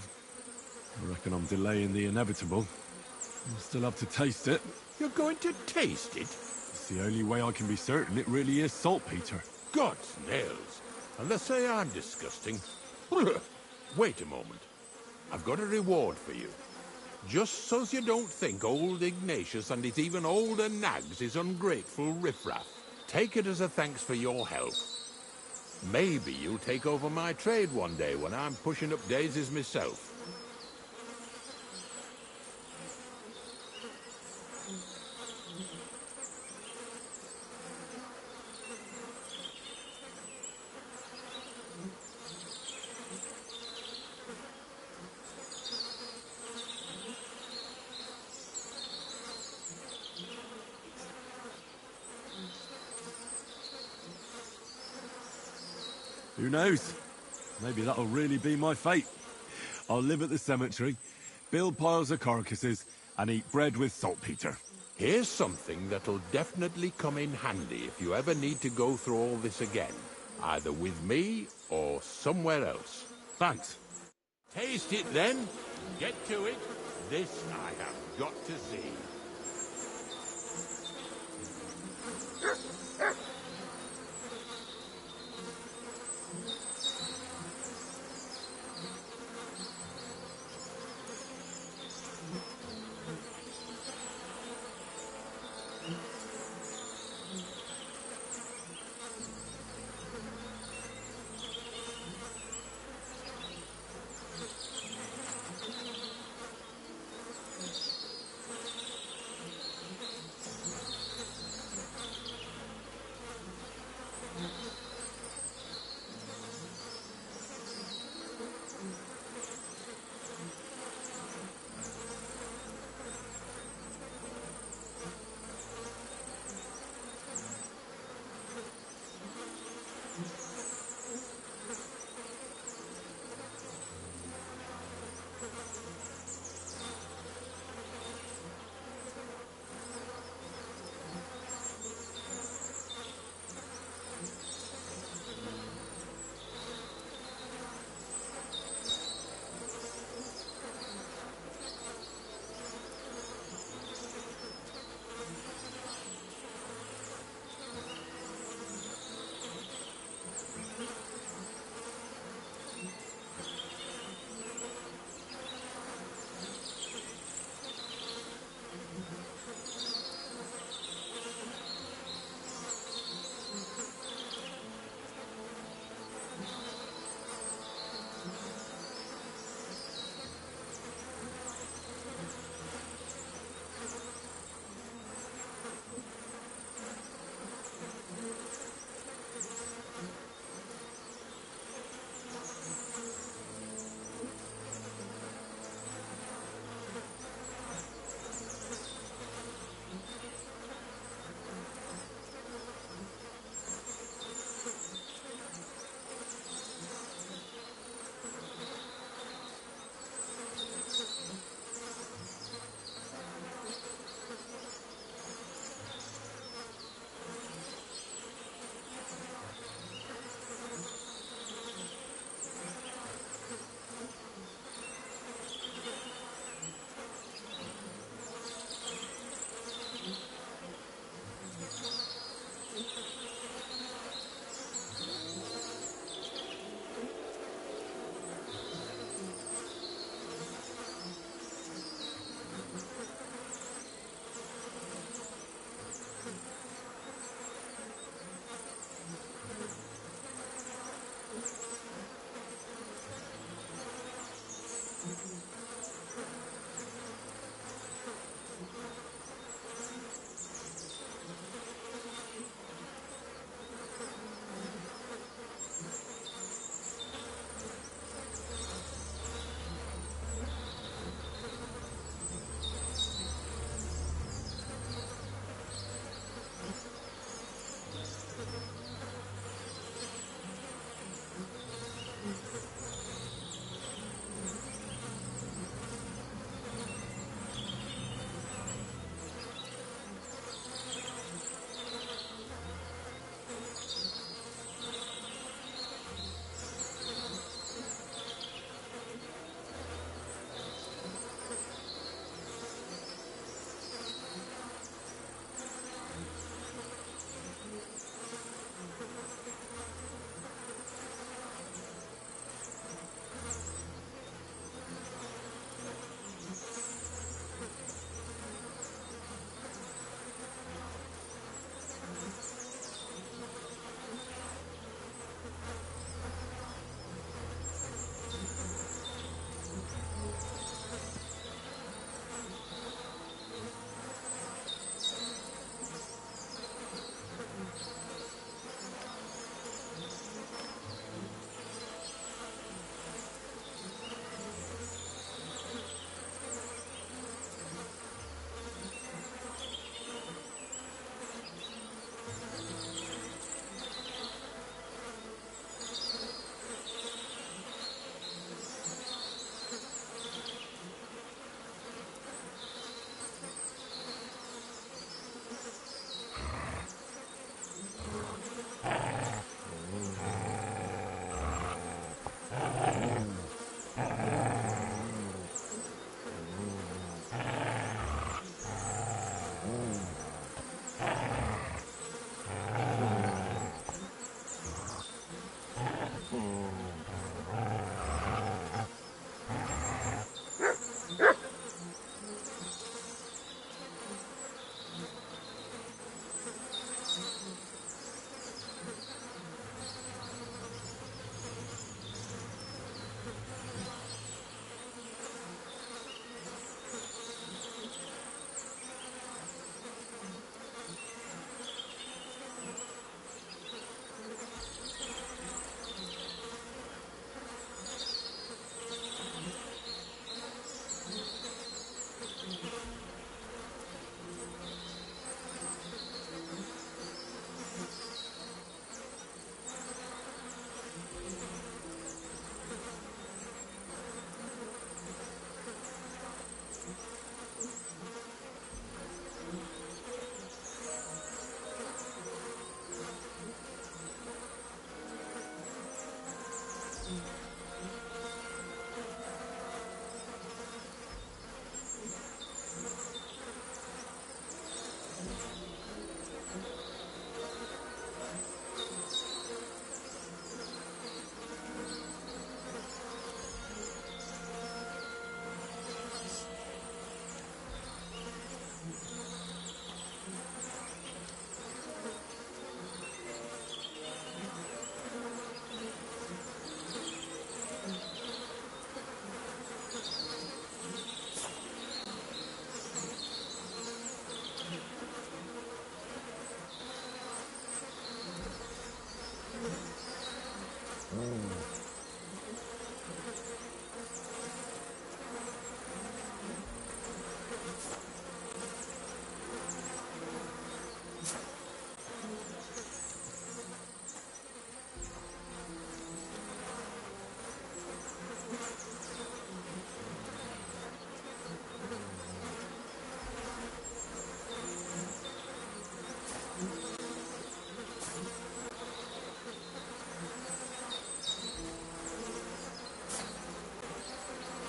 I reckon I'm delaying the inevitable. I'll still have to taste it. You're going to taste it? It's the only way I can be certain it really is saltpeter. God's nails. Unless say I'm disgusting. Wait a moment. I've got a reward for you. Just so's you don't think old Ignatius and his even older nags is ungrateful riffraff. Take it as a thanks for your help. Maybe you'll take over my trade one day when I'm pushing up daisies myself. Who knows? Maybe that'll really be my fate. I'll live at the cemetery, build piles of carcasses, and eat bread with saltpeter. Here's something that'll definitely come in handy if you ever need to go through all this again. Either with me or somewhere else. Thanks. Taste it then. Get to it. This I have got to see.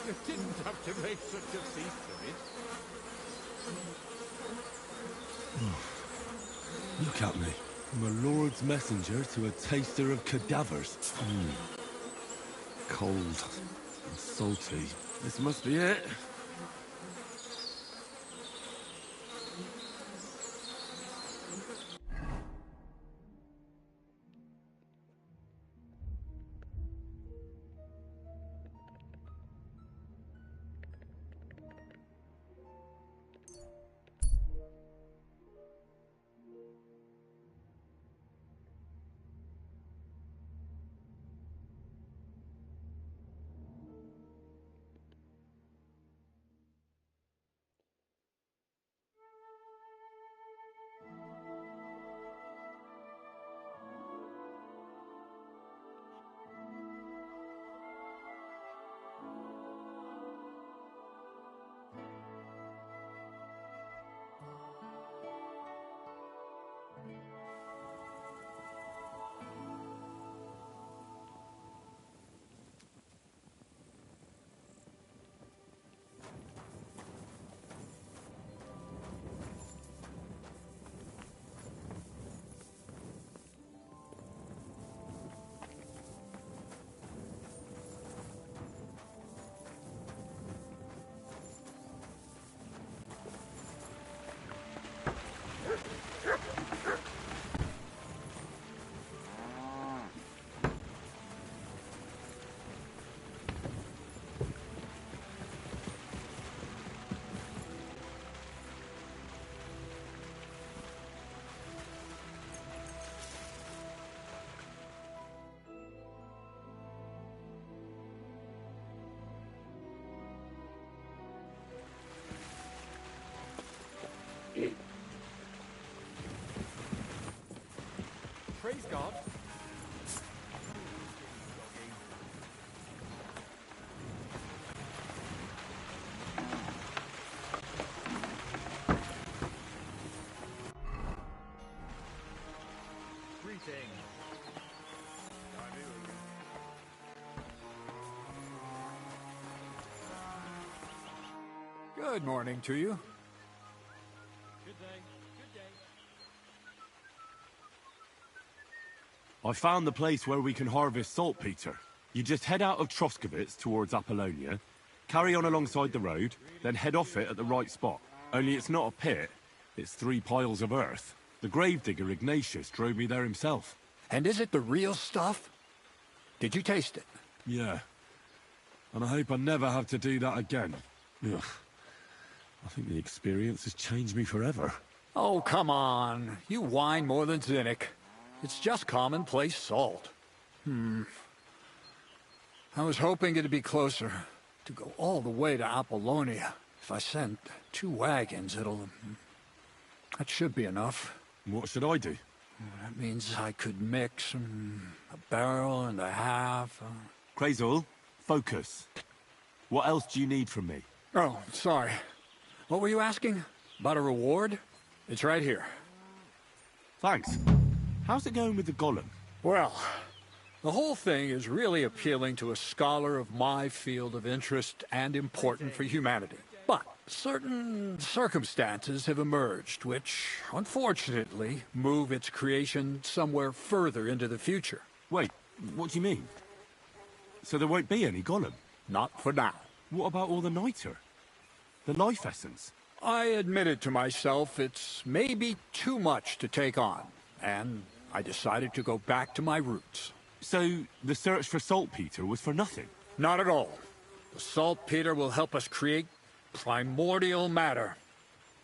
You didn't have to make such a feast of it. Look at me. From a lord's messenger to a taster of cadavers. Cold and salty. This must be it. Praise God. Good morning to you. Good day. Good day. I found the place where we can harvest saltpeter. You just head out of Troskovitz towards Apollonia, carry on alongside the road, then head off it at the right spot. Only it's not a pit, it's 3 piles of earth. The gravedigger Ignatius drove me there himself. And is it the real stuff? Did you taste it? Yeah. And I hope I never have to do that again. Ugh. I think the experience has changed me forever. Oh, come on. You whine more than Zinnik. It's just commonplace salt. I was hoping it'd be closer. To go all the way to Apollonia. If I send 2 wagons, that should be enough. What should I do? That means I could mix a barrel and a half. Krazul, focus. What else do you need from me? Oh, sorry. What were you asking? About a reward? It's right here. Thanks. How's it going with the golem? Well, the whole thing is really appealing to a scholar of my field of interest and important for humanity. But certain circumstances have emerged which, unfortunately, move its creation somewhere further into the future. Wait, what do you mean? So there won't be any golem? Not for now. What about all the niter? The life essence? I admitted to myself it's maybe too much to take on, and I decided to go back to my roots. So the search for saltpeter was for nothing? Not at all. The saltpeter will help us create primordial matter.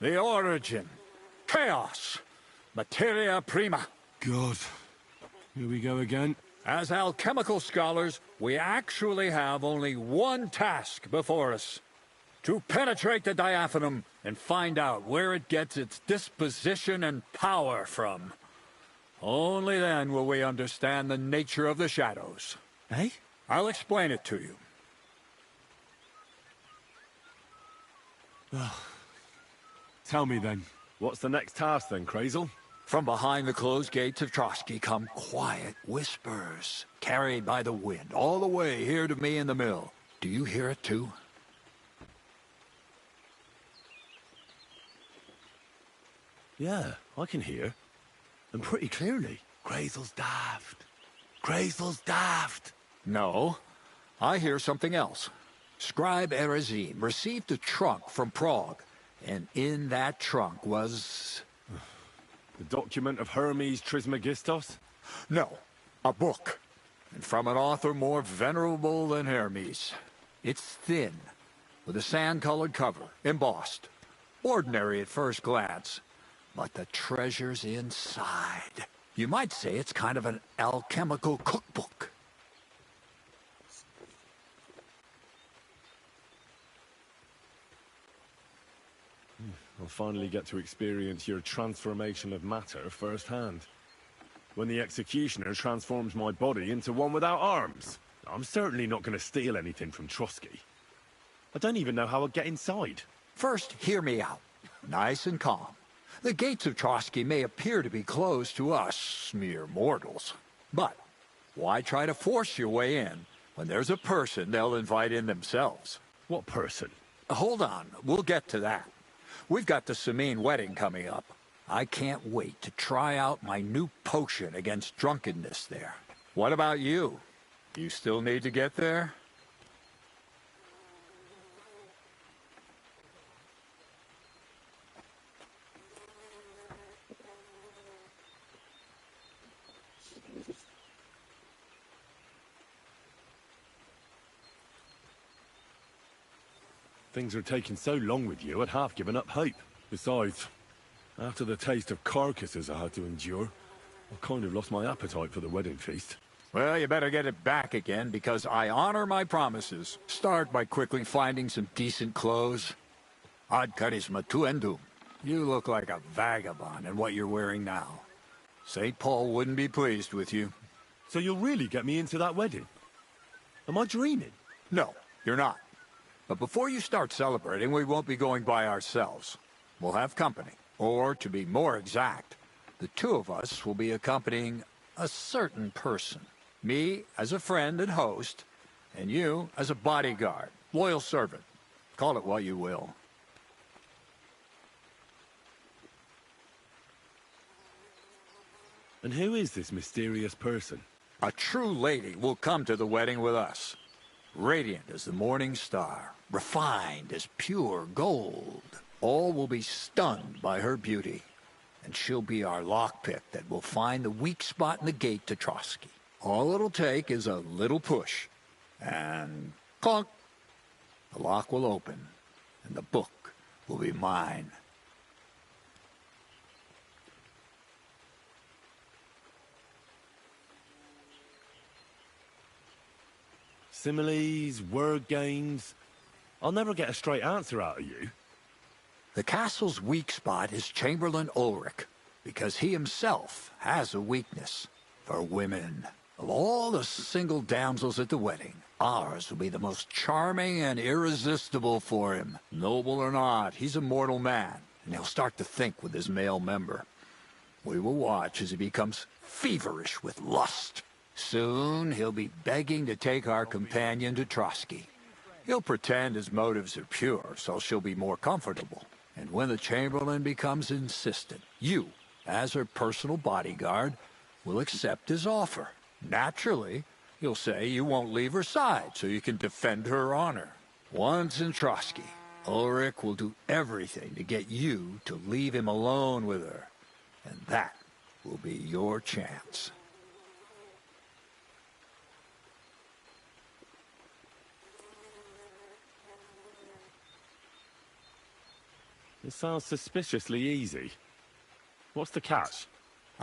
The origin. Chaos. Materia prima. God. Here we go again. As alchemical scholars, we actually have only one task before us. To penetrate the diaphanum and find out where it gets its disposition and power from. Only then will we understand the nature of the shadows. Eh? I'll explain it to you. Tell me then, what's the next task then, Krazel? From behind the closed gates of Trotsky come quiet whispers, carried by the wind, all the way here to me in the mill. Do you hear it too? Yeah, I can hear. And pretty clearly. Krazel's daft. Krazel's daft. No, I hear something else. Scribe Erezim received a trunk from Prague, and in that trunk was... The document of Hermes Trismegistos? No, a book. And from an author more venerable than Hermes. It's thin, with a sand-colored cover, embossed. Ordinary at first glance. But the treasure's inside. You might say it's kind of an alchemical cookbook. I'll finally get to experience your transformation of matter firsthand. When the executioner transforms my body into one without arms. I'm certainly not going to steal anything from Trotsky. I don't even know how I'd get inside. First, hear me out. Nice and calm. The gates of Trotsky may appear to be closed to us, mere mortals. But why try to force your way in when there's a person they'll invite in themselves? What person? Hold on, we'll get to that. We've got the Sameen wedding coming up. I can't wait to try out my new potion against drunkenness there. What about you? You still need to get there? Things are taking so long with you, I'd half given up hope. Besides, after the taste of carcasses I had to endure, I kind of lost my appetite for the wedding feast. Well, you better get it back again, because I honor my promises. Start by quickly finding some decent clothes. Ad charisma tuendum. You look like a vagabond in what you're wearing now. St. Paul wouldn't be pleased with you. So you'll really get me into that wedding? Am I dreaming? No, you're not. But before you start celebrating, we won't be going by ourselves. We'll have company. Or, to be more exact, the two of us will be accompanying a certain person. Me as a friend and host, and you as a bodyguard, loyal servant. Call it what you will. And who is this mysterious person? A true lady will come to the wedding with us. Radiant as the morning star, refined as pure gold. All will be stunned by her beauty, and she'll be our lockpick that will find the weak spot in the gate to Trotsky. All it'll take is a little push, and clunk! The lock will open, and the book will be mine. Similes, word games. I'll never get a straight answer out of you. The castle's weak spot is Chamberlain Ulrich, because he himself has a weakness for women. Of all the single damsels at the wedding, ours will be the most charming and irresistible for him. Noble or not, he's a mortal man, and he'll start to think with his male member. We will watch as he becomes feverish with lust. Soon, he'll be begging to take our companion to Trotsky. He'll pretend his motives are pure, so she'll be more comfortable. And when the Chamberlain becomes insistent, you, as her personal bodyguard, will accept his offer. Naturally, you'll say you won't leave her side so you can defend her honor. Once in Trotsky, Ulrich will do everything to get you to leave him alone with her. And that will be your chance. It sounds suspiciously easy. What's the catch?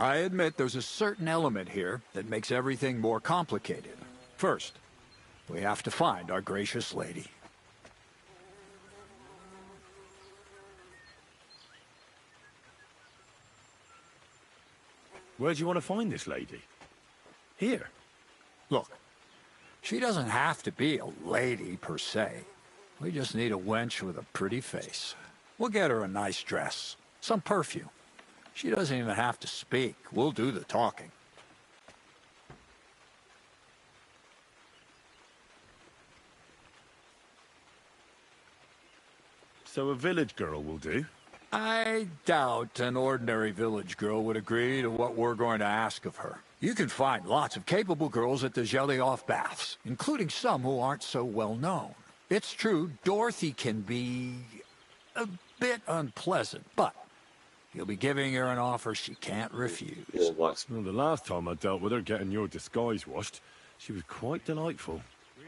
I admit there's a certain element here that makes everything more complicated. First, we have to find our gracious lady. Where do you want to find this lady? Here. Look, she doesn't have to be a lady per se. We just need a wench with a pretty face. We'll get her a nice dress, some perfume. She doesn't even have to speak. We'll do the talking. So a village girl will do? I doubt an ordinary village girl would agree to what we're going to ask of her. You can find lots of capable girls at the Gelioff Baths, including some who aren't so well known. It's true, Dorothy can be a bit unpleasant, but you'll be giving her an offer she can't refuse. Well, the last time I dealt with her getting your disguise washed, she was quite delightful.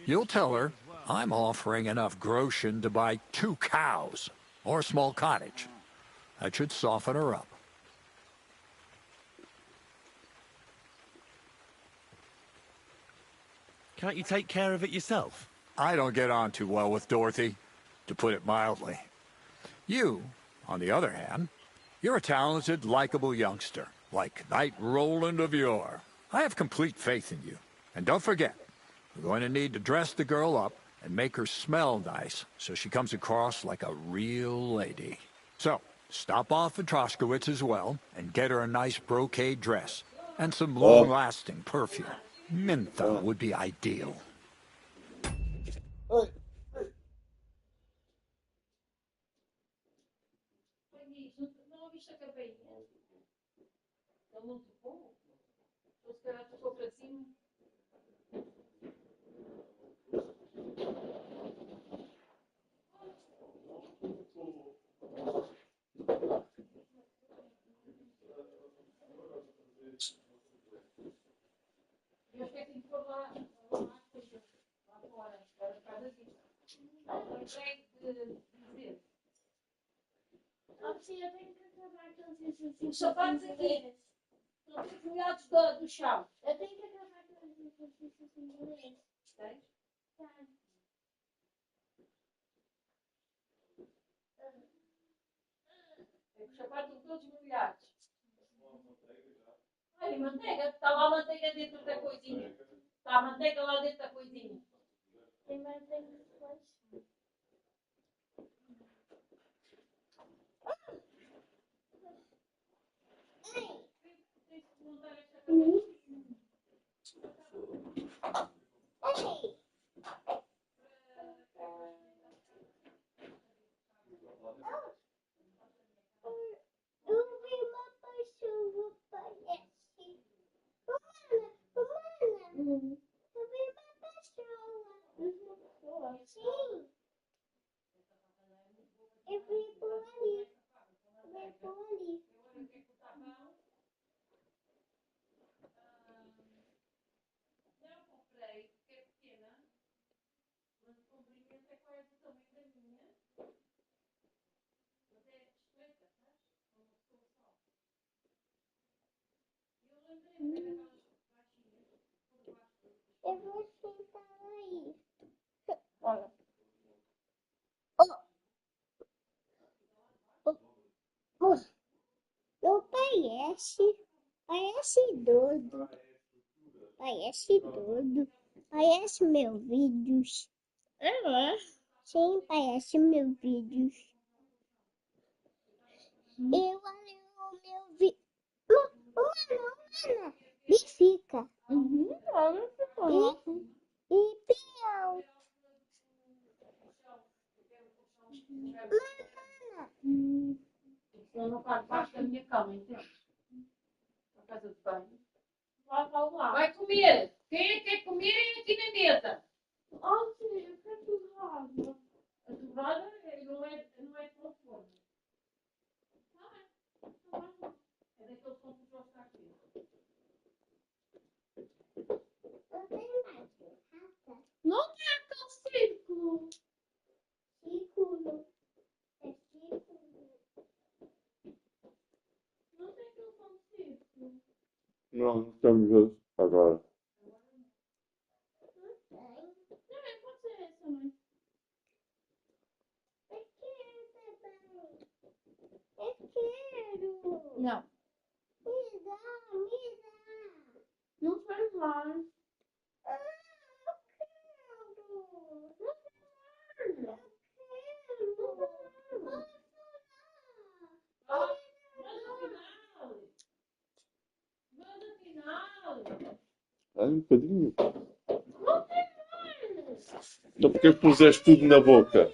You'll tell her I'm offering enough groschen to buy 2 cows or a small cottage. That should soften her up. Can't you take care of it yourself? I don't get on too well with Dorothy, to put it mildly. You, on the other hand, you're a talented, likable youngster, like Knight Roland of yore. I have complete faith in you. And don't forget, we're going to need to dress the girl up and make her smell nice so she comes across like a real lady. So, stop off at Troskowitz as well and get her a nice brocade dress and some long-lasting perfume. Mintha would be ideal. Os sapatos aqui. Estão todos molhados do chão. Eu tenho que acabar com os exercícios em inglês. Tens? Tenho. Os sapatos estão todos molhados. Olha, manteiga. Está lá a manteiga dentro da coisinha. Está a manteiga lá dentro da coisinha. Tem manteiga depois. Eu vou sentar aí. Olha. Não parece. Parece doido. Parece doido. Parece meus vídeos. Sim, parece meus vídeos. Eu olhei o meu vídeo. Mana, me fica. E pião. Mana. Eu não faço parte da minha cama, entende? Na casa de banho. Vai comer. Quem é que quer comer é aqui na mesa. Sim, eu quero torrada. A torrada não é tão forte. É daqueles que não gosta aqui. Não tem mais torrada. Não é aquele círculo. Círculo. É círculo. Não tem aquele pão de círculo. Não, estamos juntos agora. Não. Não faz mal. Ai, um bocadinho. Então porque puseste tudo na boca?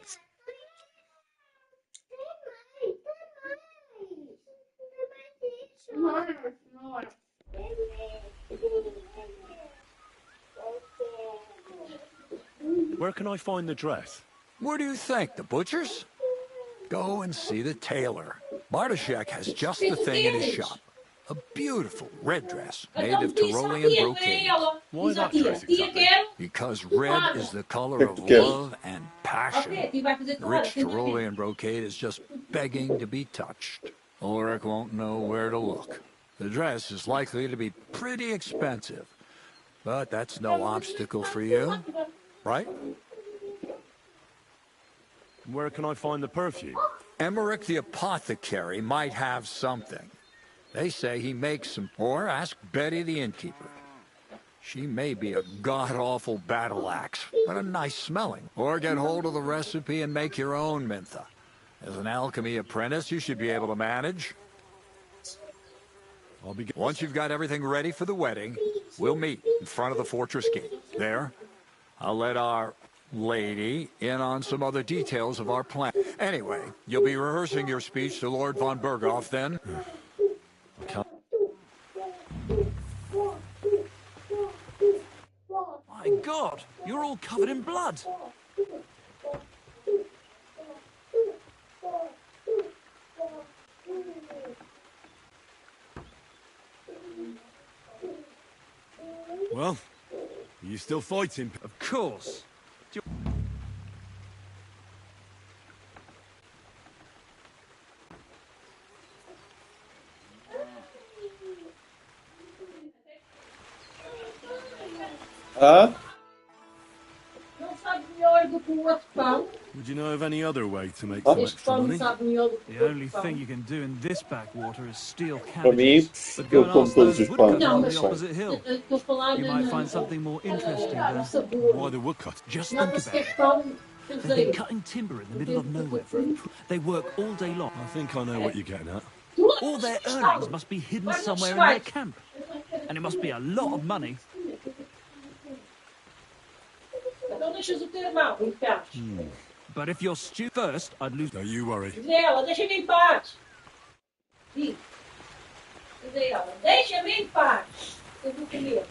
Where can I find the dress? Where do you think? The butcher's? Go and see the tailor. Bartoszek has just the thing in his shop. A beautiful red dress made of Tyrolean brocade. Why that dress exactly? Because red is the color of love and passion. The rich Tyrolean brocade is just begging to be touched. Ulrich won't know where to look. The dress is likely to be pretty expensive, but that's no obstacle for you, right? Where can I find the perfume? Emmerich the apothecary might have something. They say he makes some, or ask Betty the innkeeper. She may be a god-awful battle axe, but a nice smelling. Or get hold of the recipe and make your own Mintha. As an alchemy apprentice, you should be able to manage. Once you've got everything ready for the wedding, we'll meet in front of the fortress gate. There, I'll let our lady in on some other details of our plan. Anyway, you'll be rehearsing your speech to Lord von Berghoff then. My God, you're all covered in blood. Well, are you still fighting? Of course. Huh? Não sabe melhor do que o outro pão. Would you know of any other way to make some Este extra pão money? sabe melhor do que The o outro only pão. thing you can do in this backwater is steal Para mim, cabbages. But eu go and como ask todos those os pães. woodcutters Não, on mas the opposite hill. estou a falar You might find something more interesting O than... sabor. Why the woodcut? Just Não, think mas about que it. é pão They've been caseiro. cutting timber in the middle of nowhere for They work all day long. I think I know what you're getting at. All their earnings must be hidden somewhere in their camp. And it must be a lot of money. Então deixas o teu irmão em paz. But if you're first, I'd lose... Don't you worry. Diz a ela, deixa-me em paz. Diz a ela, deixa-me em paz. Eu vou comer.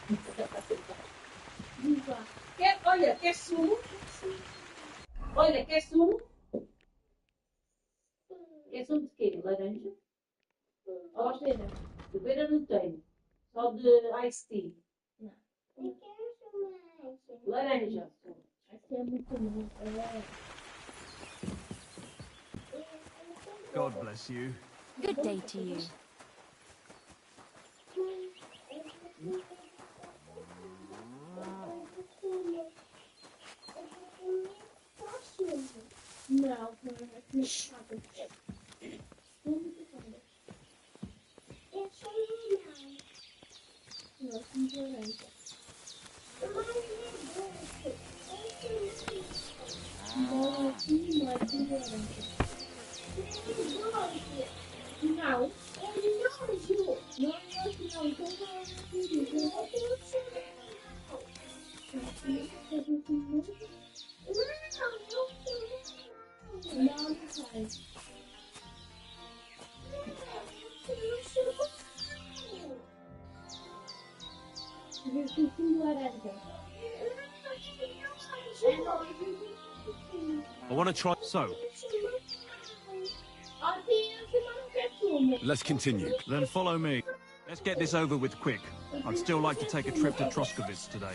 Olha, quer sumo? Olha, quer sumo? Quer sumo de quê? Laranja? Ó, Estela, de beira não tenho. Só de iced tea. Não. Eu quero sumo. Laranja. Aqui é muito bom. God bless you. Good day to you. Não, não é que me sabe. Eu sou não. Não, laranja. Não, I want to try... So, Let's continue. then follow me. Let's get this over with quick. I'd still like to take a trip to Troskowitz today.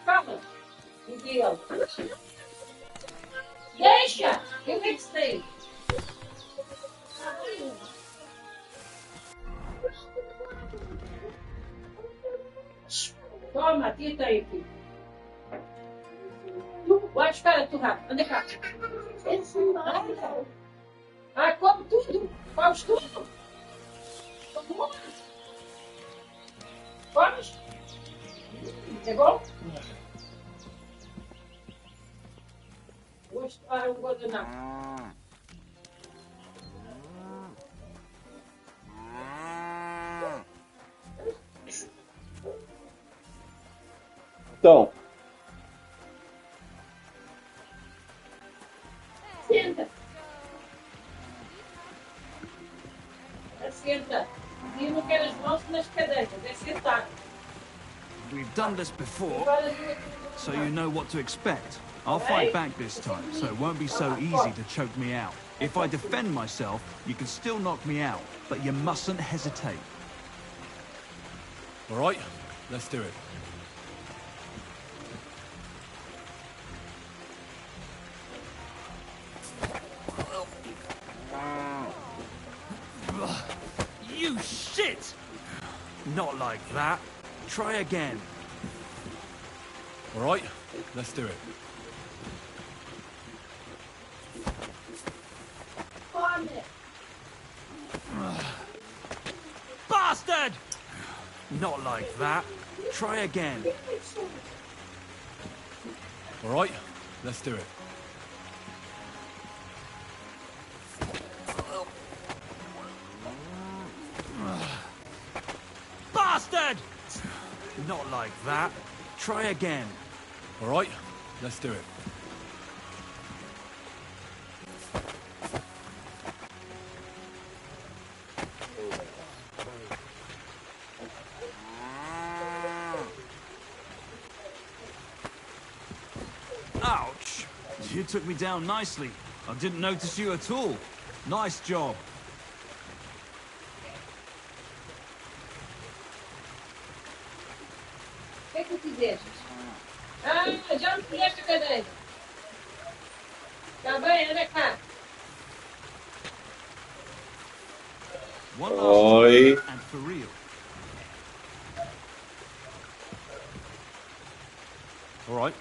Calma, Miguel. Deixa! Eu é que sei. Ah, come tudo. Comes tudo. Comes? É bom? Gosto. Ah, eu gosto não. Então, Senta. Senta. E não quero as mãos nas cadeiras, é sentar. We've done this before, so you know what to expect. I'll fight back this time, so it won't be so easy to choke me out. If I defend myself, you can still knock me out, but you mustn't hesitate. All right, let's do it. You shit! Not like that. Try again. All right, let's do it. Bastard! Not like that. Try again. All right, let's do it. Bastard! Not like that. Try again. All right, let's do it. Ouch! You took me down nicely. I didn't notice you at all. Nice job. O que é que tu fizeste? Ah, já me fizeste a cadeira. Está bem, anda cá. One last Oi. time, and for real. All right.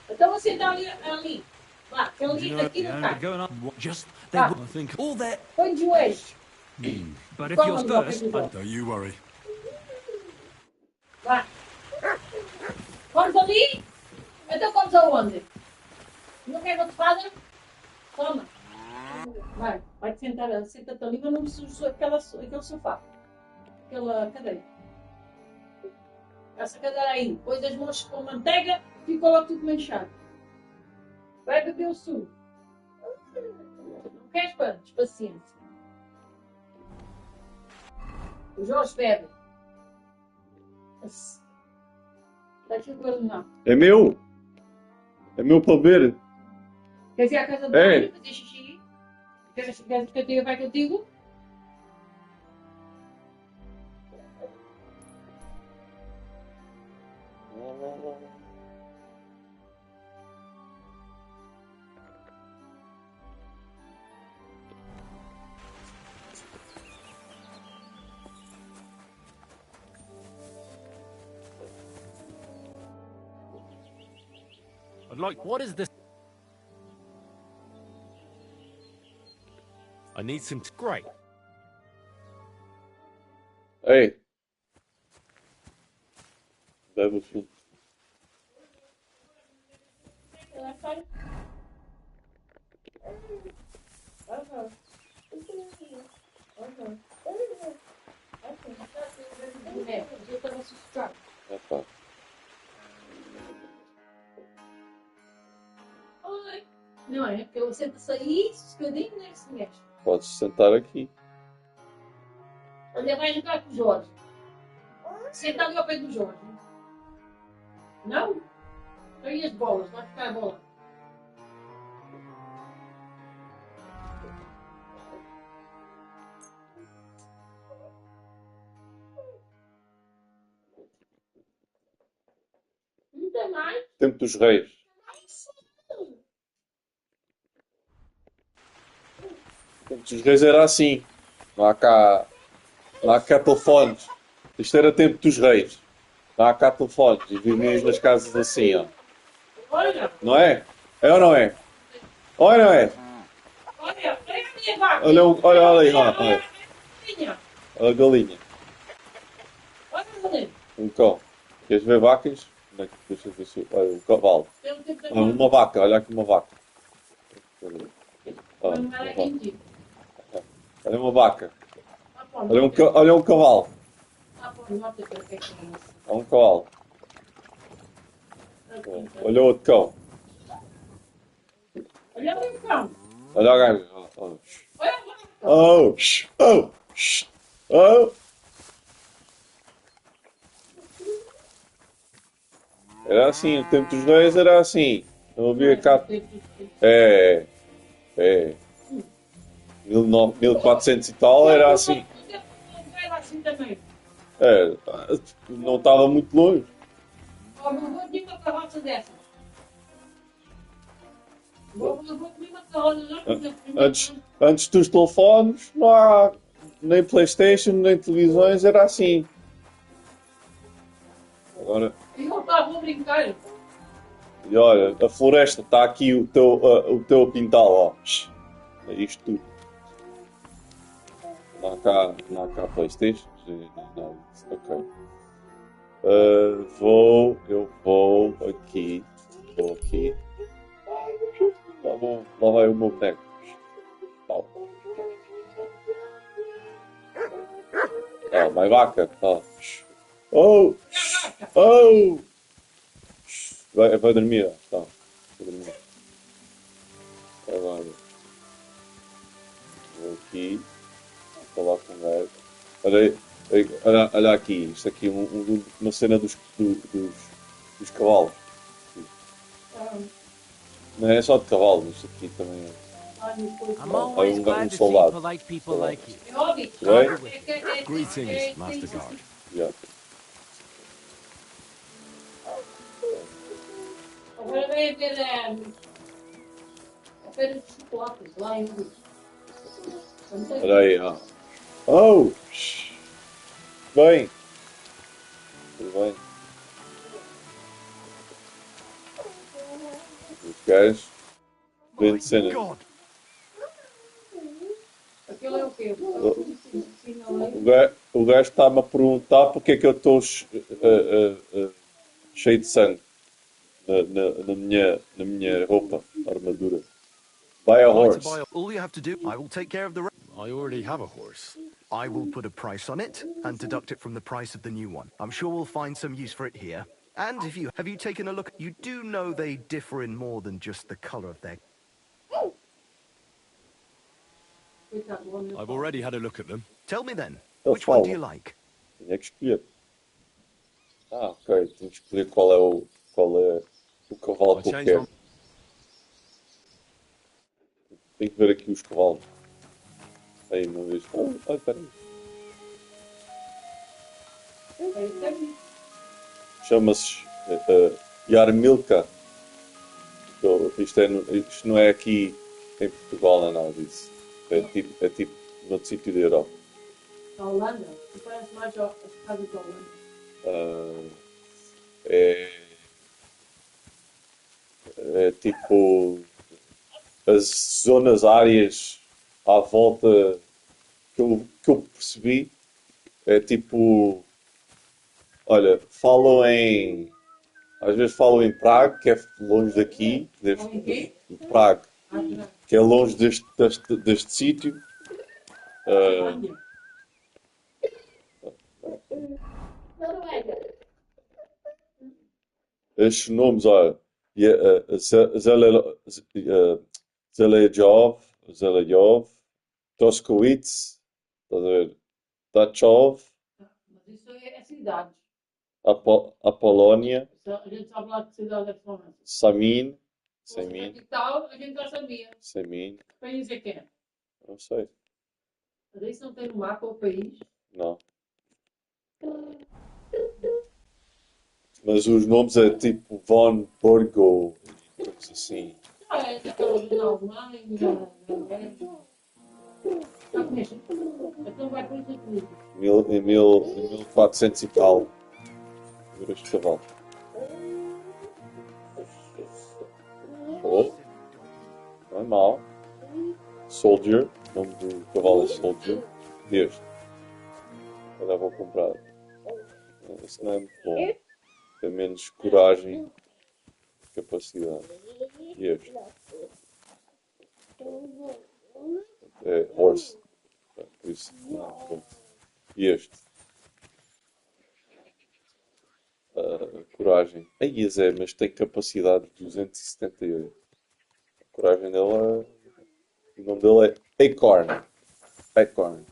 Então você está ali. Vá, que ali, aqui no carro. Going on. Just they Ah. will think all that. Põe de joelhos. But if Come you're on, Rocky, first, you go. Don't you worry. Vá. Comes ali? Então comes aonde? Não quer que eu te faça? Toma. Vai te sentar, senta-te ali, mas não me sujo aquele sofá. Aquela cadeira. Essa cadeira aí, põe as mãos com manteiga, fica logo tudo manchado. Vai beber o suco. Não queres panos? Paciência. O Jorge bebe. Está aqui o guardanapo. é meu. É meu para beber. Queres ir à casa de Ei. banho? Fazer xixi? Queres que eu te vai contigo? I'd like... What is this? I need some... Great. Ei. Bebe o suco. Epá. Não é? Porque eu sento-se aí, sossegadinho, nem se mexe. Podes sentar aqui. Olha, vai jogar com o Jorge. Senta ali ao pé do Jorge. Não? Aí as bolas, vai ficar a bola. Não tem mais? Tempo dos reis. Tempo dos reis era assim. Não há cá telefones. Isto era tempo dos reis. Há cá telefones e vivem nas casas assim, ó. Olha, Não é? É ou não é? Olha, não é? olha a minha vaca. Olha ali, olha. Olha a galinha. Olha a galinha. Olha a galinha. Um cão. Queres ver vacas? Deixa eu ver se... Olha, um cavalo. Olha, uma vaca, olha aqui uma vaca. Olha, uma vaca. Olha uma vaca. Olha um cavalo. Olha um cavalo. Olha outro cão. Olha o cão. Olha a gaja. Olha Oh! Oh! Oh! Era assim, o tempo dos dois era assim. Não havia cá. É. 1400 e tal era assim. Era assim também. É, não estava muito longe. Olha, não vou ter uma carroça dessa. Vou comer uma carroça. Antes dos telefones, não há nem PlayStation, nem televisões, era assim. Agora. E eu estava a brincar. E olha, a floresta, está aqui o teu quintal, ó. É isto tudo. Não há cá PlayStation, nada disso. Ok. Eu vou aqui. Vou aqui. Lá vai o meu boneco. Pau. Mais vaca. Tá. Oh! Oh! Vai dormir, tá. Vai dormir. Agora. Vou aqui. Falar com o gajo. Olha aqui. Isto aqui é uma cena dos cavalos. Não é só de cavalos, isto aqui também é. I'm always glad to see polite people like you. Right? Greetings, Master Guard. Yeah. Agora vai haver a feira de chocolates lá em Luz. Olha aí, ó. Oh! Bem. Tudo bem. Os gajos. Grande cena. Aquilo é o quê? O gajo está-me a perguntar porque é que eu estou cheio de sangue na minha roupa, armadura. Buy a horse. All you have to do, I will take care of the rest. I already have a horse. I will put a price on it and deduct it from the price of the new one. I'm sure we'll find some use for it here. And have you taken a look? You do know they differ in more than just the color of their. I've already had a look at them. Tell me then, which one do you like? Tinha que escolher. Ok. Tenho que escolher qual é o cavalo que eu quero. Tenho que ver aqui os cavalos. Aí, uma vez. Peraí. Chama-se Yarmilka. Isto não é aqui em Portugal, não é nada disso. É tipo noutro sítio da Europa. A Holanda? Parece mais as casas da Holanda. É tipo as zonas, áreas à volta que eu percebi. É tipo, olha, às vezes falam em Praga, que é longe daqui, de Praga, que é longe deste sítio. Estes nomes, olha, Zelejov, Toskowitz, estás a ver? Tachov, Mas isso é cidades. Apolónia, A gente sabe lá que cidade é que são. Samin, Capital, a gente já sabia. Samin, Que país é que é? não sei, Mas isso não tem no mapa o país? não. Mas os nomes é tipo Von Borgo, coisas assim. É daquelas na Alemanha, na Noruega. Já conheces? Então vai por isso tudo. Em 1400 e tal. Ver este cavalo. Oh. Não é mau. Soldier. O nome do cavalo é Soldier. Este. Agora vou comprar. Esse não é muito bom. Tem menos coragem e capacidade. E este. É horse. Por isso não é muito bom. E este. Coragem. Aí Zé, mas tem capacidade de 278. A coragem dele é... O nome dele é Acorn. Acorn.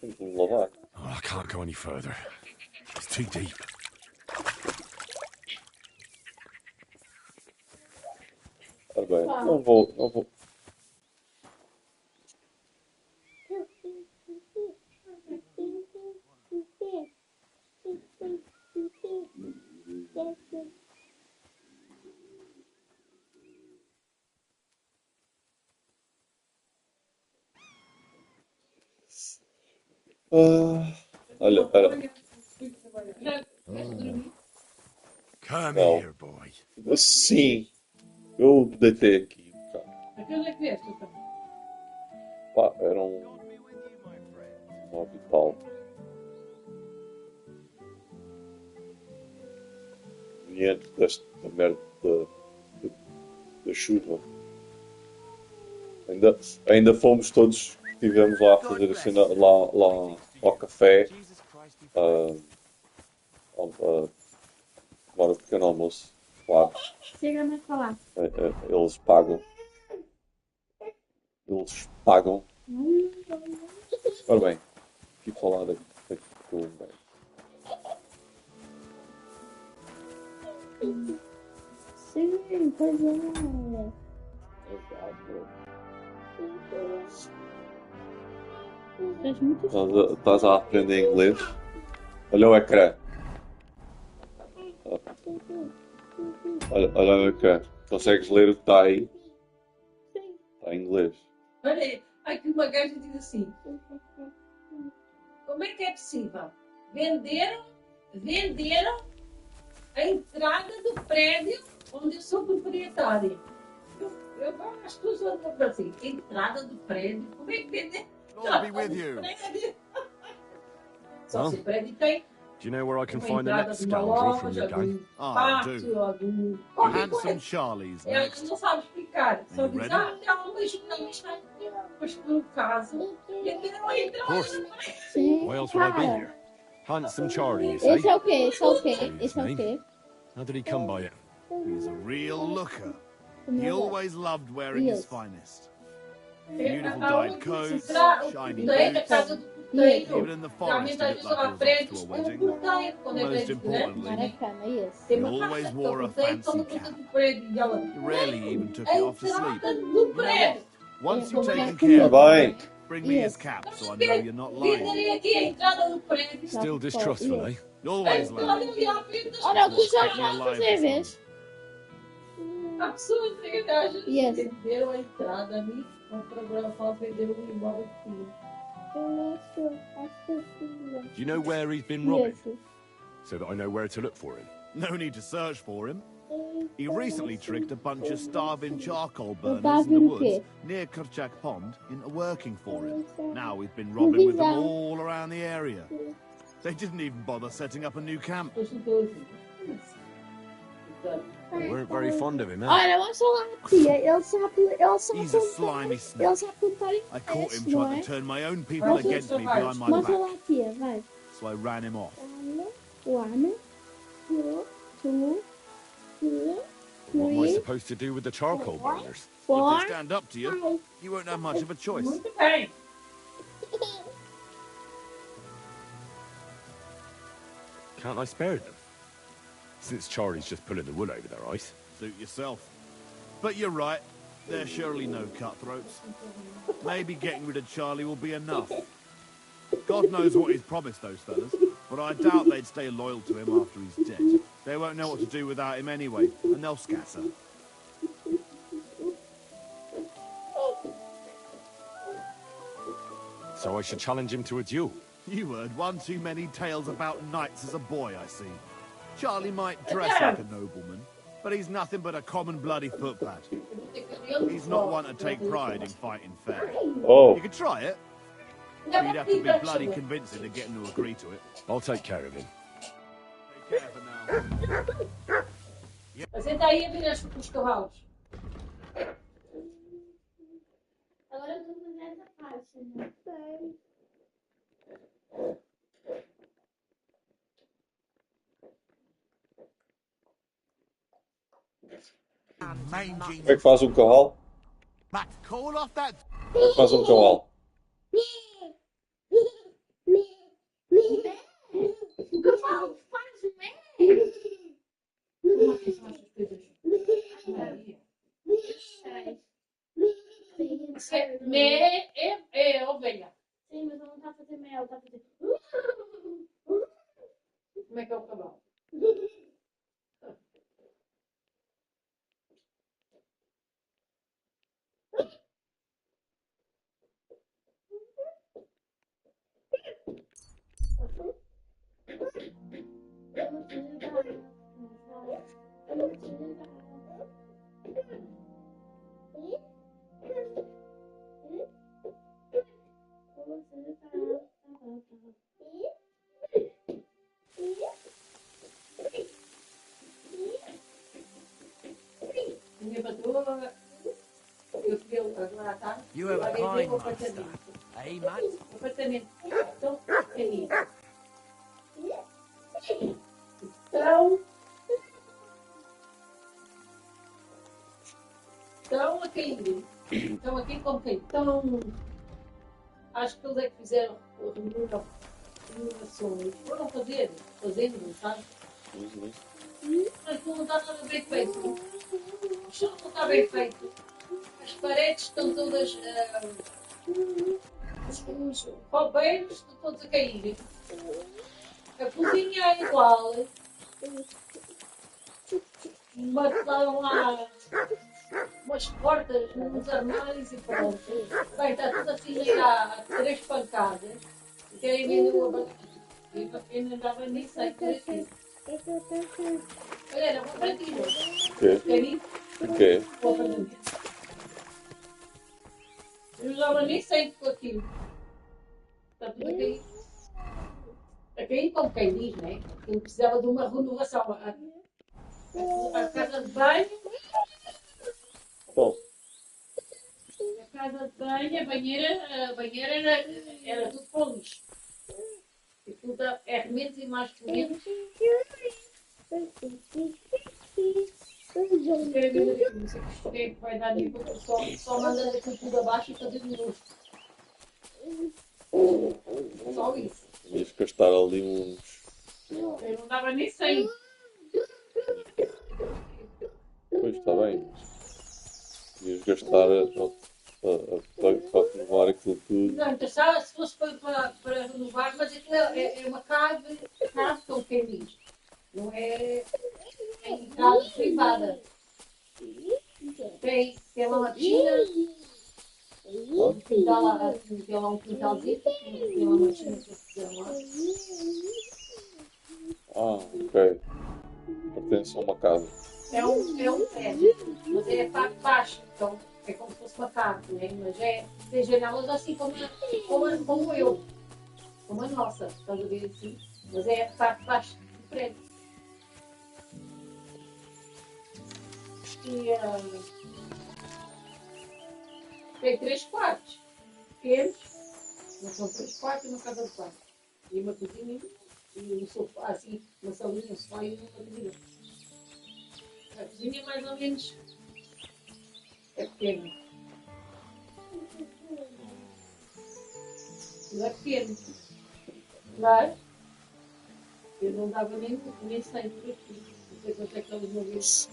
Tem que me lavar. Oh, I can't go any further. It's too deep. Ora bem, não vou. Olha. Come here, boy. Sim. Eu deitei aqui. Pá, era um 9 e tal. Diante desta merda da chuva. Ainda fomos todos que estivemos lá a fazer a cena lá ao café. Tomar um pequeno almoço. Claro. Chega mais para lá. Eles pagam. Ora bem, aqui falar daqui com o bem. Sim, pois é. Estás a aprender inglês? Olha o ecrã. Olha o ecrã. Consegues ler o que está aí? Está em inglês. Olha aí, aqui uma gaja diz assim: como é que é possível? Venderam a entrada do prédio onde eu sou proprietária. Eu acho que usando para assim, entrada do prédio. Como é que venderam? Lord be with you. Só se o prédio tem. Do you know where I can find the next scoundrel from your gang? I do. Handsome Charlie's next. Ela não sabe explicar. Só diz, tem uma jornalista no caso. Venderam a entrada. Of course. Sim. Why else would I be here? Handsome Charlie, you say? Esse é o quê? Esse é o quê? Esse é o quê? How did he come by it? He's a real looker. He always loved wearing his finest. Beautiful dyed coats, shiny boots. Even in the forest, he looked like he was off to a wedding. Most importantly, he always wore a fancy cap. He rarely even took it off to sleep. You know what? Once you've taken care of him, bring me his cap so I know you're not lying. Still distrustful, eh? Always, lad. Olha o que já vai fazer, vês? A pessoa entrega Yes. venderam a entrada ali. O programa fala venderam o imóvel aqui. Do you know where he's been robbing? So that I know where to look for him. No need to search for him. He recently tricked a bunch of starving charcoal burners in the woods near Kerchak Pond into working for him. Now we've been robbing with them all around the area. They didn't even bother setting up a new camp. They weren't very fond of him, eh? Olha, vamos falar, tia. Ele sabe He's a slimy snake. Ele sabe contar em I caught him não trying é? to turn my own people against me behind my Vamos back. falar, tia, vai. So I ran him off. 1, 2, 2, 3, What am I supposed to do with the charcoal burners? Well, if they stand up to you, you won't have much of a choice. Muito bem. Can't I spare them? Since Charlie's just pulling the wool over their eyes. Suit yourself. But you're right. There's surely no cutthroats. Maybe getting rid of Charlie will be enough. God knows what he's promised those fellas, but I doubt they'd stay loyal to him after he's dead. They won't know what to do without him anyway, and they'll scatter. So I should challenge him to a duel. You heard one too many tales about knights as a boy, I see. Charlie might dress like a nobleman, but he's nothing but a common bloody footpad. He's not one to take pride in fighting fair. Oh. You could try it, but you'd have to be bloody convincing to get him to agree to it. I'll take care of him. Take care for now. Senta aí a ver os cavalos. Agora eu tô fazendo essa parte, né? Sei. Como é que faz um cavalo? Como é que faz um cavalo? O cavalo faz o mé. Mé é ovelha. Sim, mas ela não está a fazer mel, está a fazer. Como é que é o cavalo? Minha patroa, eu fui agora à tarde. You have a kind master, eh, Matt? Apartamento tão pequenino. Estão a cair. Estão aqui como quem? Acho que eles é que fizeram renovações. Foram fazendo, sabe? Mas não está nada bem feito. O chão não está bem feito. As paredes estão todas. Os copeiros estão todos a cair. A cozinha é igual. Botaram lá umas portas nos armários e pronto. Bem, está tudo assim a 3 pancadas. E querem vender uma banquinha. Eu ainda andava nisso aí por aqui. Olha, era uma banquinha. O quê? Eu andava nisso aí com aquilo. Está tudo a cair. A cair como quem diz, né? Ele precisava de uma renovação. A casa de banho. Bom. A casa de banho, a banheira era tudo para o lixo. E tudo é remendos e mais remendos. Não sei o que vai dar nível, só manda aquilo tudo abaixo e fazer de novo. Só isso. Ias gastar ali uns. Eu não dava nem 100. Pois está bem. Ias gastar para renovar aquilo tudo. Não, interessava se fosse para renovar, mas aquilo é uma cave, como quem diz. Não é em casa privada. Tem lá uma piscina, um quintal lá, tem lá um quintalzinho, tem lá uma piscina que fizeram lá. Ok. Pertence a uma casa. É um prédio, mas é a parte de baixo, então é como se fosse uma cave, né? Mas tem janelas assim como eu, como a nossa, estás a ver assim? Mas é a parte de baixo do prédio. E tem 3 quartos pequenos, mas são 3 quartos e uma casa de quarto. E uma cozinha e um sofá, assim, uma salinha, um sofá e uma cadeira. A cozinha mais ou menos é pequena. É pequeno. Mas eu não dava nem 100 por aqui. Não sei quanto é que eles não viram. Os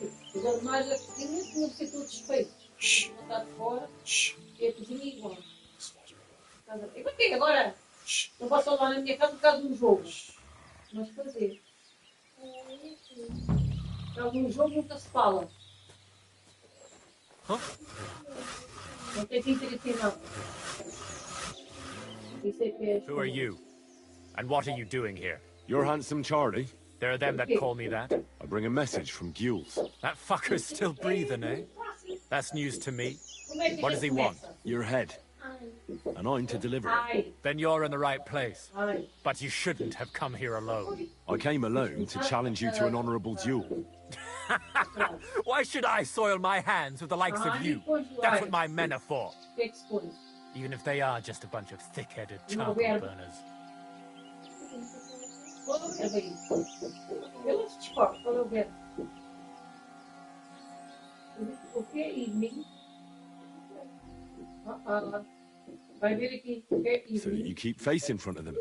armários da cozinha tinham que ser todos feitos. Não está de fora. E a cozinha igual. E para quê? Agora não posso falar na minha casa por causa de um jogo. Mas fazer. Por causa de um jogo nunca se fala. Não tem interesse em nada. Isso é que é. Who are you? And what are you doing here? You're Handsome Charlie? There are them that call me that. I bring a message from Gules. That fucker's still breathing, eh? That's news to me. What does he want? Your head. And I'm to deliver it. Then you're in the right place. But you shouldn't have come here alone. I came alone to challenge you to an honourable duel. Why should I soil my hands with the likes of you? That's what my men are for. Even if they are just a bunch of thick-headed charcoal burners. So that you keep face in front of them.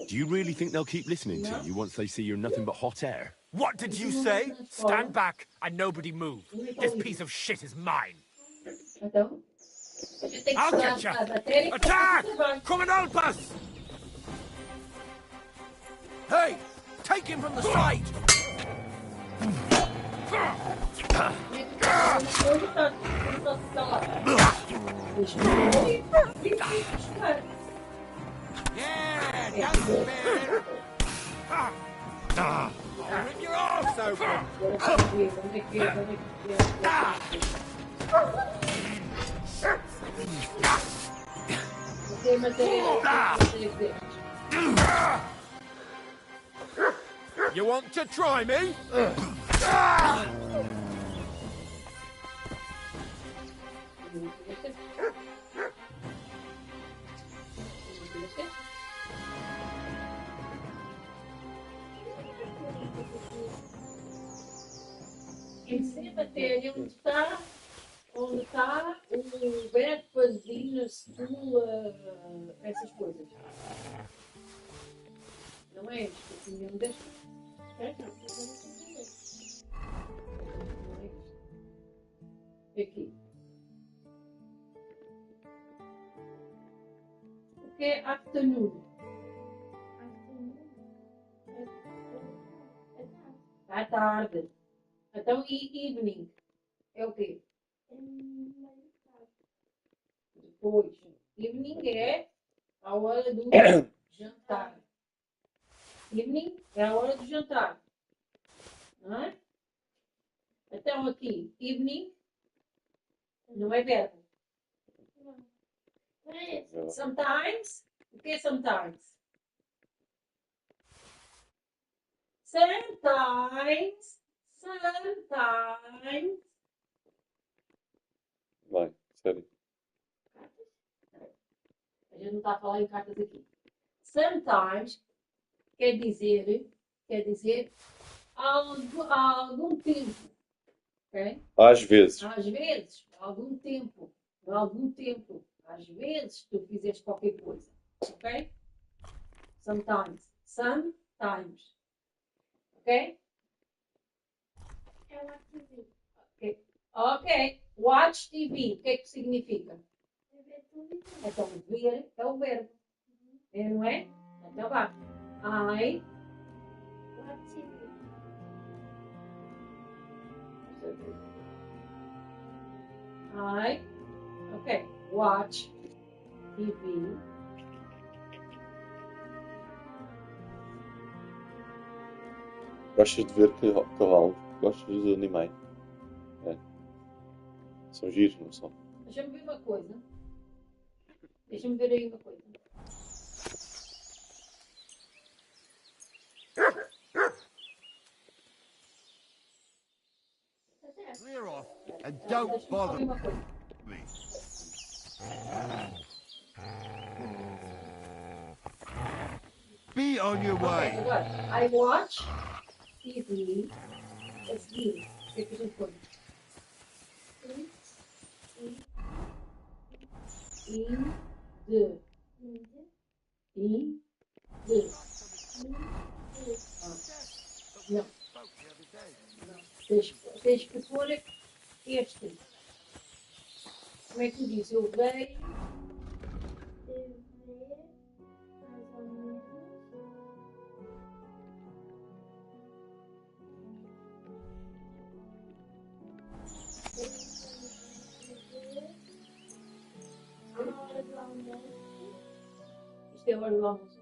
Do you really think they'll keep listening to you once they see you're nothing but hot air? What did you say? Stand back and nobody move. This piece of shit is mine. I'll get you! Attack! Come and help us! Hey! Take him from the side! Yeah! That's better! Rip your arms open! You want to try me? Em cima dele, onde está o Beto, Vazinas, essas coisas. Não é isto, assim, mesmo deste. É, não. Aqui. O que é afternoon? À tarde. Então, e evening? É o quê? Depois. Evening é a hora do jantar. Evening é a hora do jantar. Não é? Então, aqui, evening não é verbo. Sometimes. O que é sometimes? Sometimes. Vai, sério. A gente não está a falar em cartas aqui. Sometimes quer dizer algum tempo. Okay? Às vezes. Às vezes, algum tempo. Às vezes tu fizeste qualquer coisa. Ok? Sometimes. Sometimes. Ok? Ok. Watch TV. O que é que significa? Então, ver é o verbo. É, não é? Então vá. I watch TV. Ok. Watch TV. Gostas de ver cavalos? Gostas de animais? É. São giros, não são? Deixa-me ver uma coisa. Deixa-me ver aí uma coisa. Clear off and don't bother me. Be on your way. I watch TV. A seguir, o que é que a gente põe? Não. Tens que pôr este. Como é que tu dizes? Eu vejo. Mais ou menos. Isto é a hora do almoço.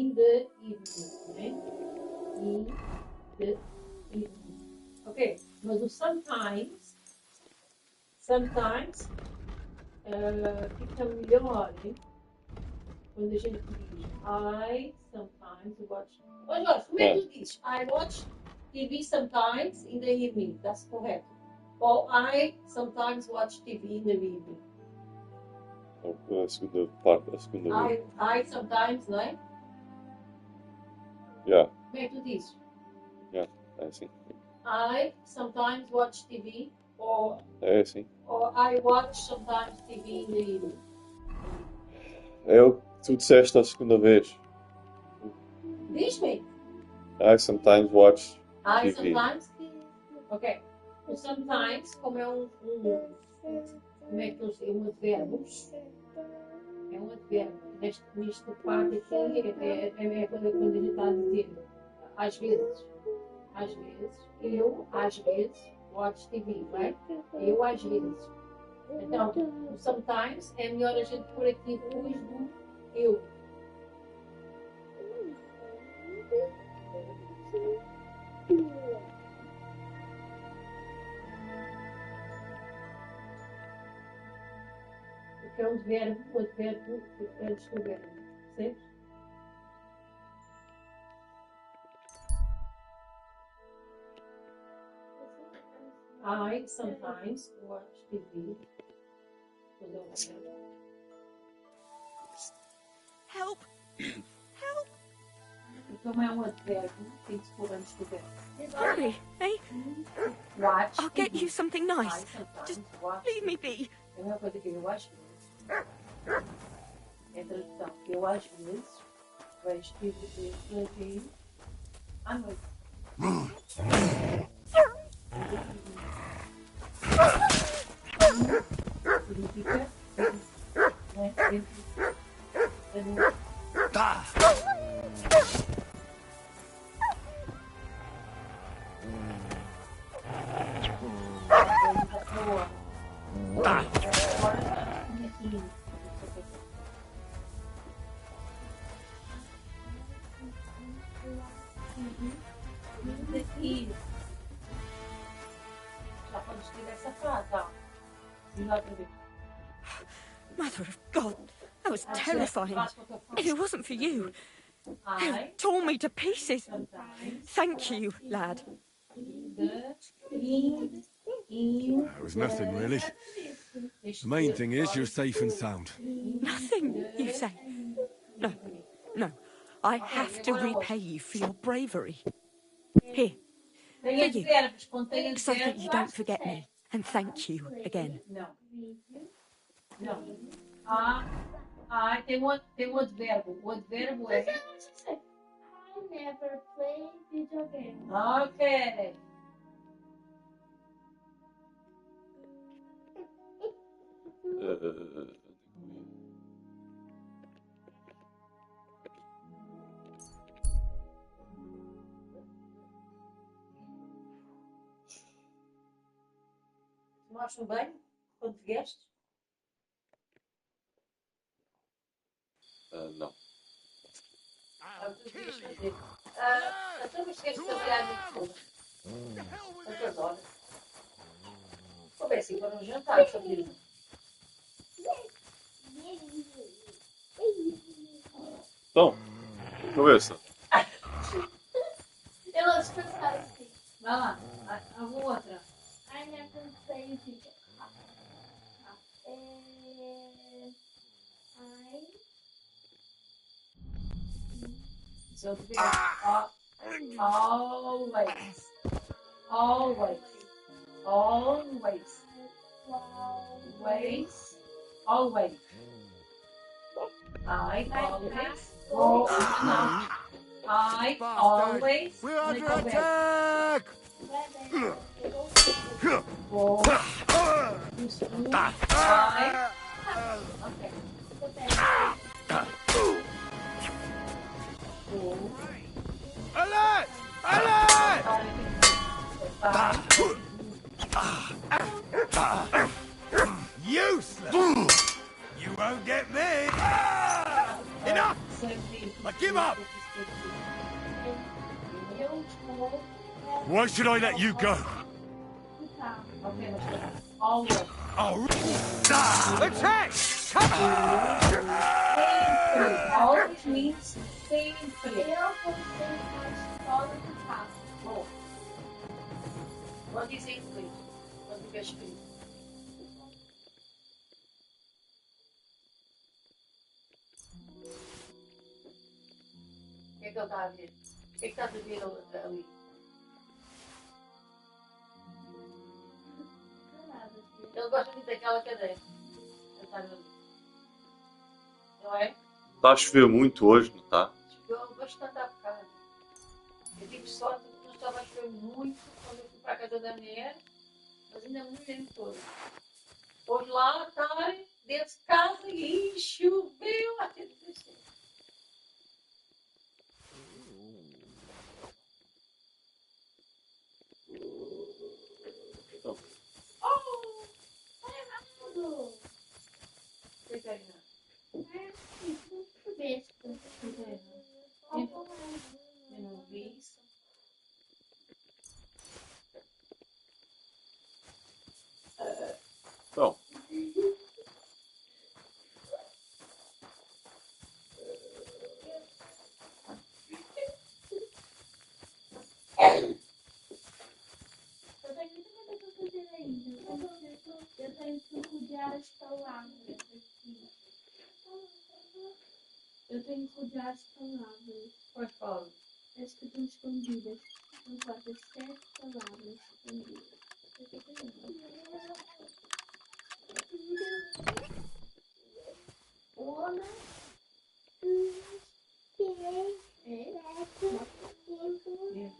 in the evening, né? In the evening. Ok, mas o sometimes fica melhor, hein? Quando a gente diz I sometimes watch. Oh, Jorge, como é que tu dizes? I watch TV sometimes in the evening. That's correto. Or I sometimes watch TV in the evening. A segunda parte, a segunda vez. I sometimes, não é? Yeah. Como é que tu dizes? Yeah, é assim. I sometimes watch TV, or É assim. or I watch sometimes TV in the evening. É o que tu disseste a segunda vez. Diz-me. I sometimes watch I TV. sometimes. Ok. O sometimes, como é como é que eles é um advérbio? É um advérbio. Neste parte aqui é quando a gente está a dizer às vezes, eu às vezes watch TV, não é? Eu às vezes. Então, o sometimes é melhor a gente pôr aqui depois do eu. Porque é um verbo, o advérbio antes do verbo, certo? I sometimes watch TV. Help! Help! Então é um advérbio, tem que se pôr antes do verbo. Hurry, eh? Watch. I'll get you something nice. Just leave me be. É uma coisa que eu às vezes. É tradução. Eu às vezes vejo TV à noite. Significa já pode escrever essa frase, ó. Mother of God, that was terrifying. If it wasn't for you, it tore me to pieces. Thank you, lad. It was nothing, really. The main thing is you're safe and sound. Nothing, you say? No, no. I have to repay you for your bravery. Here, for you, so that you don't forget me. And thank you again. Não. Tem um advérbio. O advérbio é... I never play video games. Ok. Tomaste um banho quando vieste? Não. Então mas queres fazer a agricultura? Quantas horas? Como é assim para um jantar, sabia? Então, conversa. Eu vou descansar assim. Vai lá, alguma outra? I never play video. So always. Always. Always. Always. Always. I always. Oh, no. I always. We're under attack! Alert! Alert! Useless! You won't get me! Enough! I I give up! Why should I let you go? Oh, Attack! all which means stay in free. What is em free? What is free? O que é que ele está a ver? O que é que estás a ver ali? Ele gosta muito daquela cadeira. Não é? Está a chover muito hoje, não está? Choveu bastante há bocado. Eu tive sorte que não estava a chover muito quando eu fui para a casa da mulher, mas ainda me lembro todo. Hoje lá à tarde, dentro de casa, e choveu até descer. Oh! Olha rápido! Catarina. Eu não vi isso. Então. Eu tenho que rodear as palavras aqui. Eu tenho que rodear as palavras. Quais palavras? As que estão escondidas. São quase 7 palavras escondidas. Uma, duas, três, 4, 5, 6.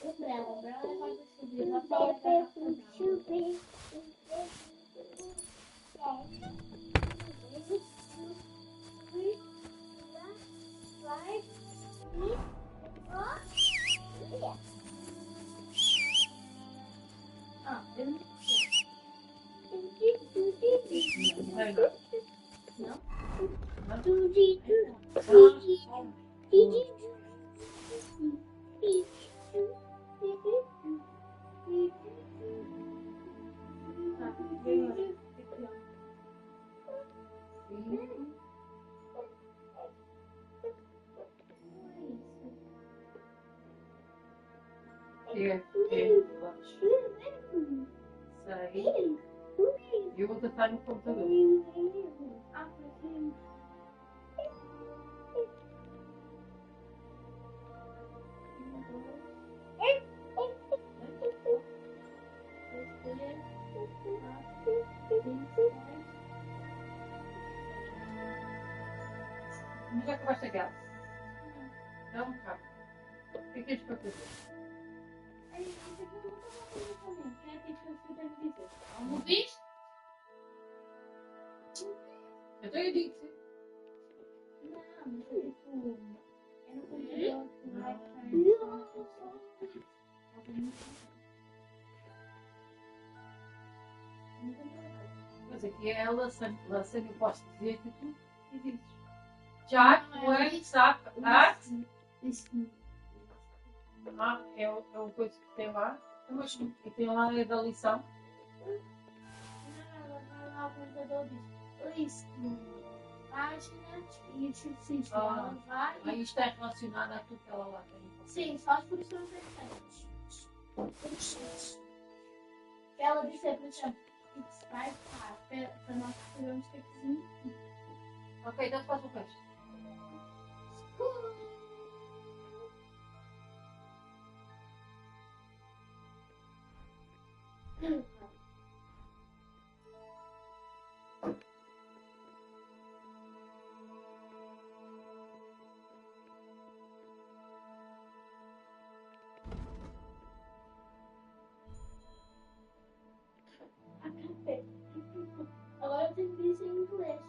Umbrella. Umbrella é mais chover. Uma palavra é chover. Sei. Eu vou tentar no computador. Mas já acabaste a gás? Não, um bocado. O que é que tens para fazer? Não viste? Eu tenho dito. Não, mas tipo, eu não consigo. Mas aqui é a lasanha, eu posso dizer que tu dizes. Já, wait, sabe? É o coisa que tem lá. Mas que tem lá é da lição. Não, ela vai lá, o computador diz list, páginas e exercício. Ela vai. Aí isto é relacionado a tudo que ela lá tem. Sim, só as funções diferentes. Ela disse, por exemplo, X vai para nós escrevermos textinho. Ok, então faz o resto. Agora eu tenho que dizer em inglês.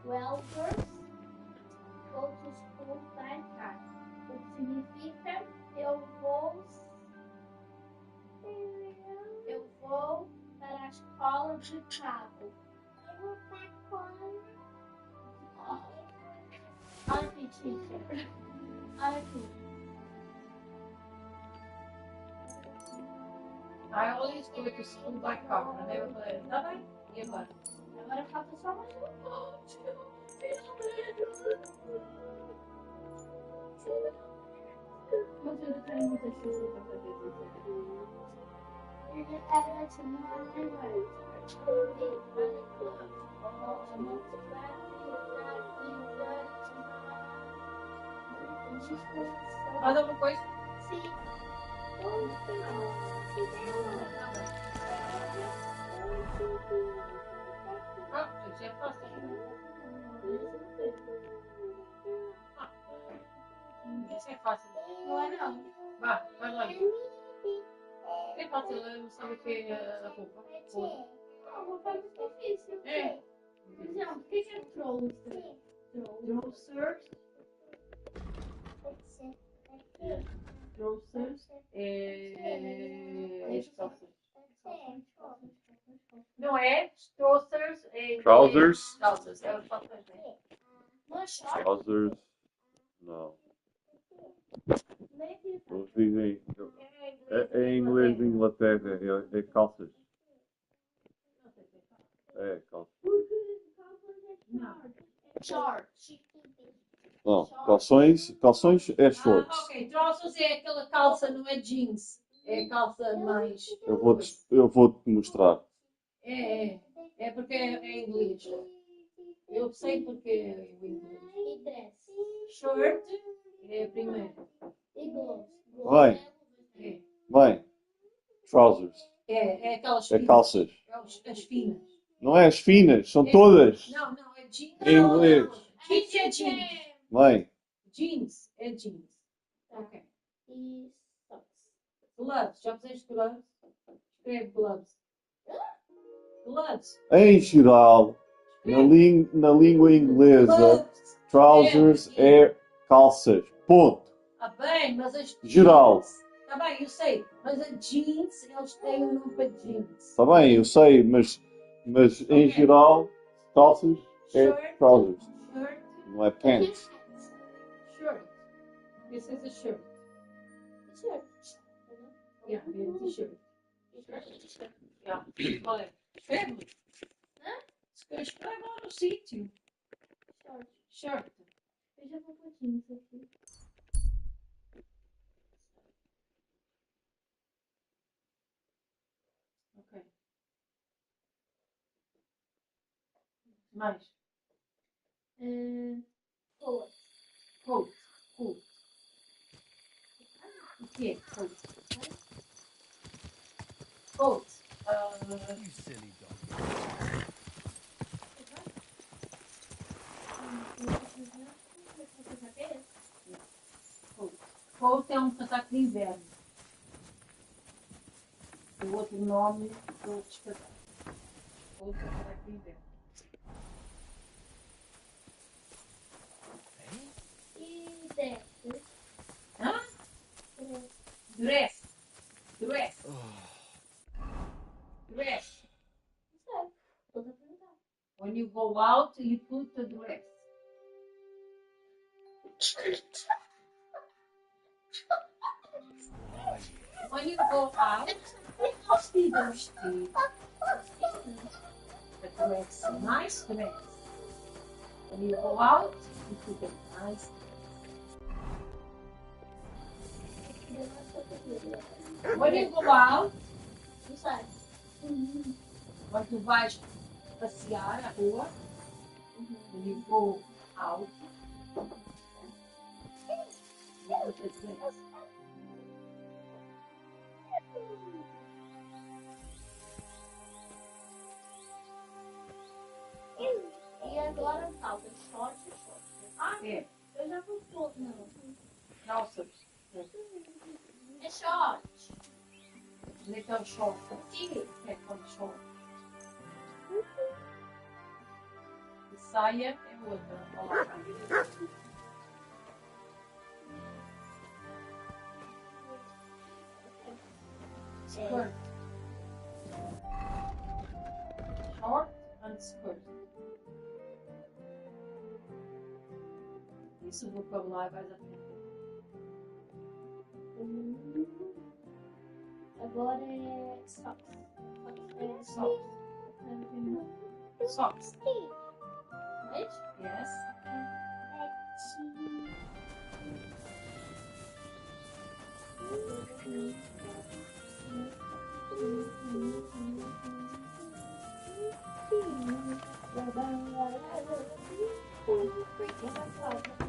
Welders go to school by car. O que significa eu vou para a escola de carro. I always go to school by car. I never play. Tá bem? E agora? Agora falta só mais um ponto. Mas eu não tenho muita chuva para fazer isso. Mais alguma coisa? Sim. Ah, eu já faço. Isso é fácil. Não é não. Vá, vai lá. É fácil, eu não sabe o que é a roupa. A roupa é muito difícil. É. Por exemplo, o que é trouser? Trousers. Trousers é calças. Não é? Trousers é... Trousers? Calças, é os calças, né? Trousers? Não. Eles dizem... Em inglês de Inglaterra é calças. É, calças. Shorts. Não, calções é shorts. Ah, ok. Trousers é aquela calça, não é jeans. É a calça mais... Eu vou-te mostrar. É porque é inglês. Eu sei porque é inglês. E dress? Short é primeiro. E gloves? Bem. Trousers. É aquelas É finas. calças. É as finas. Não é as finas, são todas. Não, é jeans. Em inglês. Jeans é jeans. Bem. Jeans é jeans. Ok. E socks. Gloves. Já fizeste gloves? Escreve gloves. Gloves. Em geral, na língua inglesa, trousers é calças. Ponto. Ah, bem, mas as Geral. Está bem, eu sei. Mas a jeans, eles têm um nome para jeans. Está bem, eu sei, mas em geral, calças é trousers. Shirt. Não é pants. Shirt. This is a shirt. Shirt. Yeah, t-shirt. Yeah. Olha, escreve. Escreve lá no sítio. Shirt. Eu já vou pôr jeans aqui. Ok. Mais. Coat. Coat. Coat. O que é coat? Coat. You silly dog. Coat é um casaco de inverno. O outro nome do outro casaco. Coat é um casaco de inverno. E dress? Hã? Dress. Dress. Dress. When you go out, you put the dress. When you go out, vestido. The dress, nice dress. When you go out, you put a nice dress. When you go out, quando tu vais passear a rua, when you go out, you put a dress. E agora falta shorts e shorts. Ah, é. Eu já vou pôr, não. Calças. É short. Onde é que é o short? Aqui é com short. E saia é outra. Olha lá. Skirt. Short and skirt. Isso vou para lá e vais a Agora é socks. Socks. Right? Yes.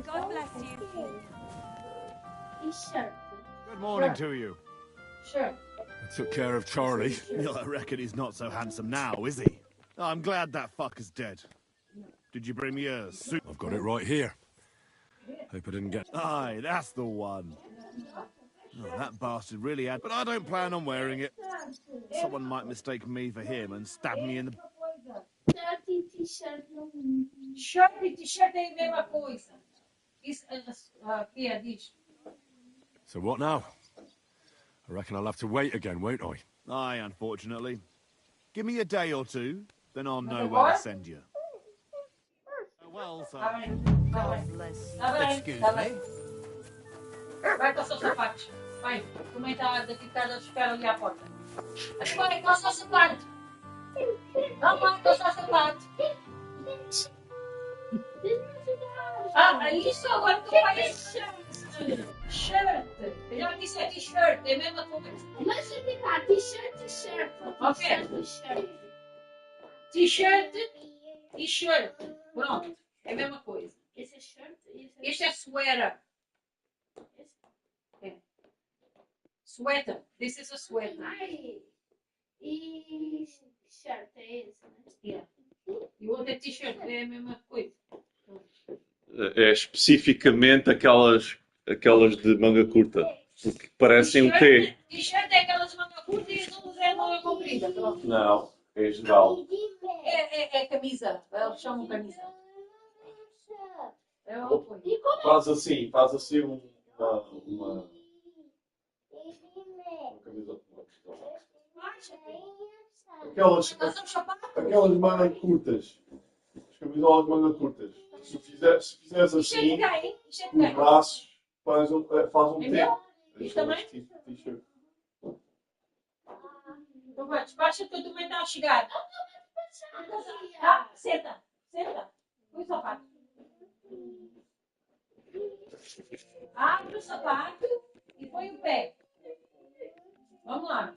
God bless you. T-shirt. Good morning to you. Sure. I took care of Charlie. I reckon he's not so handsome now, is he? I'm glad that fucker's dead. Did you bring me a suit? I've got it right here. Hope I didn't get... Aye, that's the one. Oh, that bastard really had... But I don't plan on wearing it. Someone might mistake me for him and stab me in the... Shirt e t-shirt é a mesma coisa. Isso aqui é disto. So what now? I reckon I'll have to wait again, won't I? Aye, unfortunately. Give me a day or two, then I'll know where to send you. Well, sir. God bless you. Excuse me. Vai com os seus sapatos. Vai. Também está daqui está espera ali à porta. Vai com os seus sapatos. Não vai com os seus sapatos. Ah, isso agora tu vai shirt. Eu já disse é t-shirt, é a mesma coisa. Mas ficar t-shirt. Ok. T-shirt e shirt. Pronto, é a mesma coisa. Esse é shirt? Este é sweater. É. Sweater. This is a sweater. Ai. E shirt é esse, né? Yeah. E o outro é t-shirt, é a mesma coisa. É especificamente aquelas de manga curta. Porque parecem um T. T-shirt é aquelas manga curta e as outras é manga comprida. Pronto. Não, é geral. É camisa. Eles chamam camisa. É uma coisa. Faz assim uma camisa. Aquelas mangas curtas. As camisolas de manga curtas. Se fizeres assim, os braços faz um T. Isto também? Então vai, despacha que eu também está a chegar. Ah, senta. Põe o sapato. Abre o sapato e põe o pé. Vamos lá.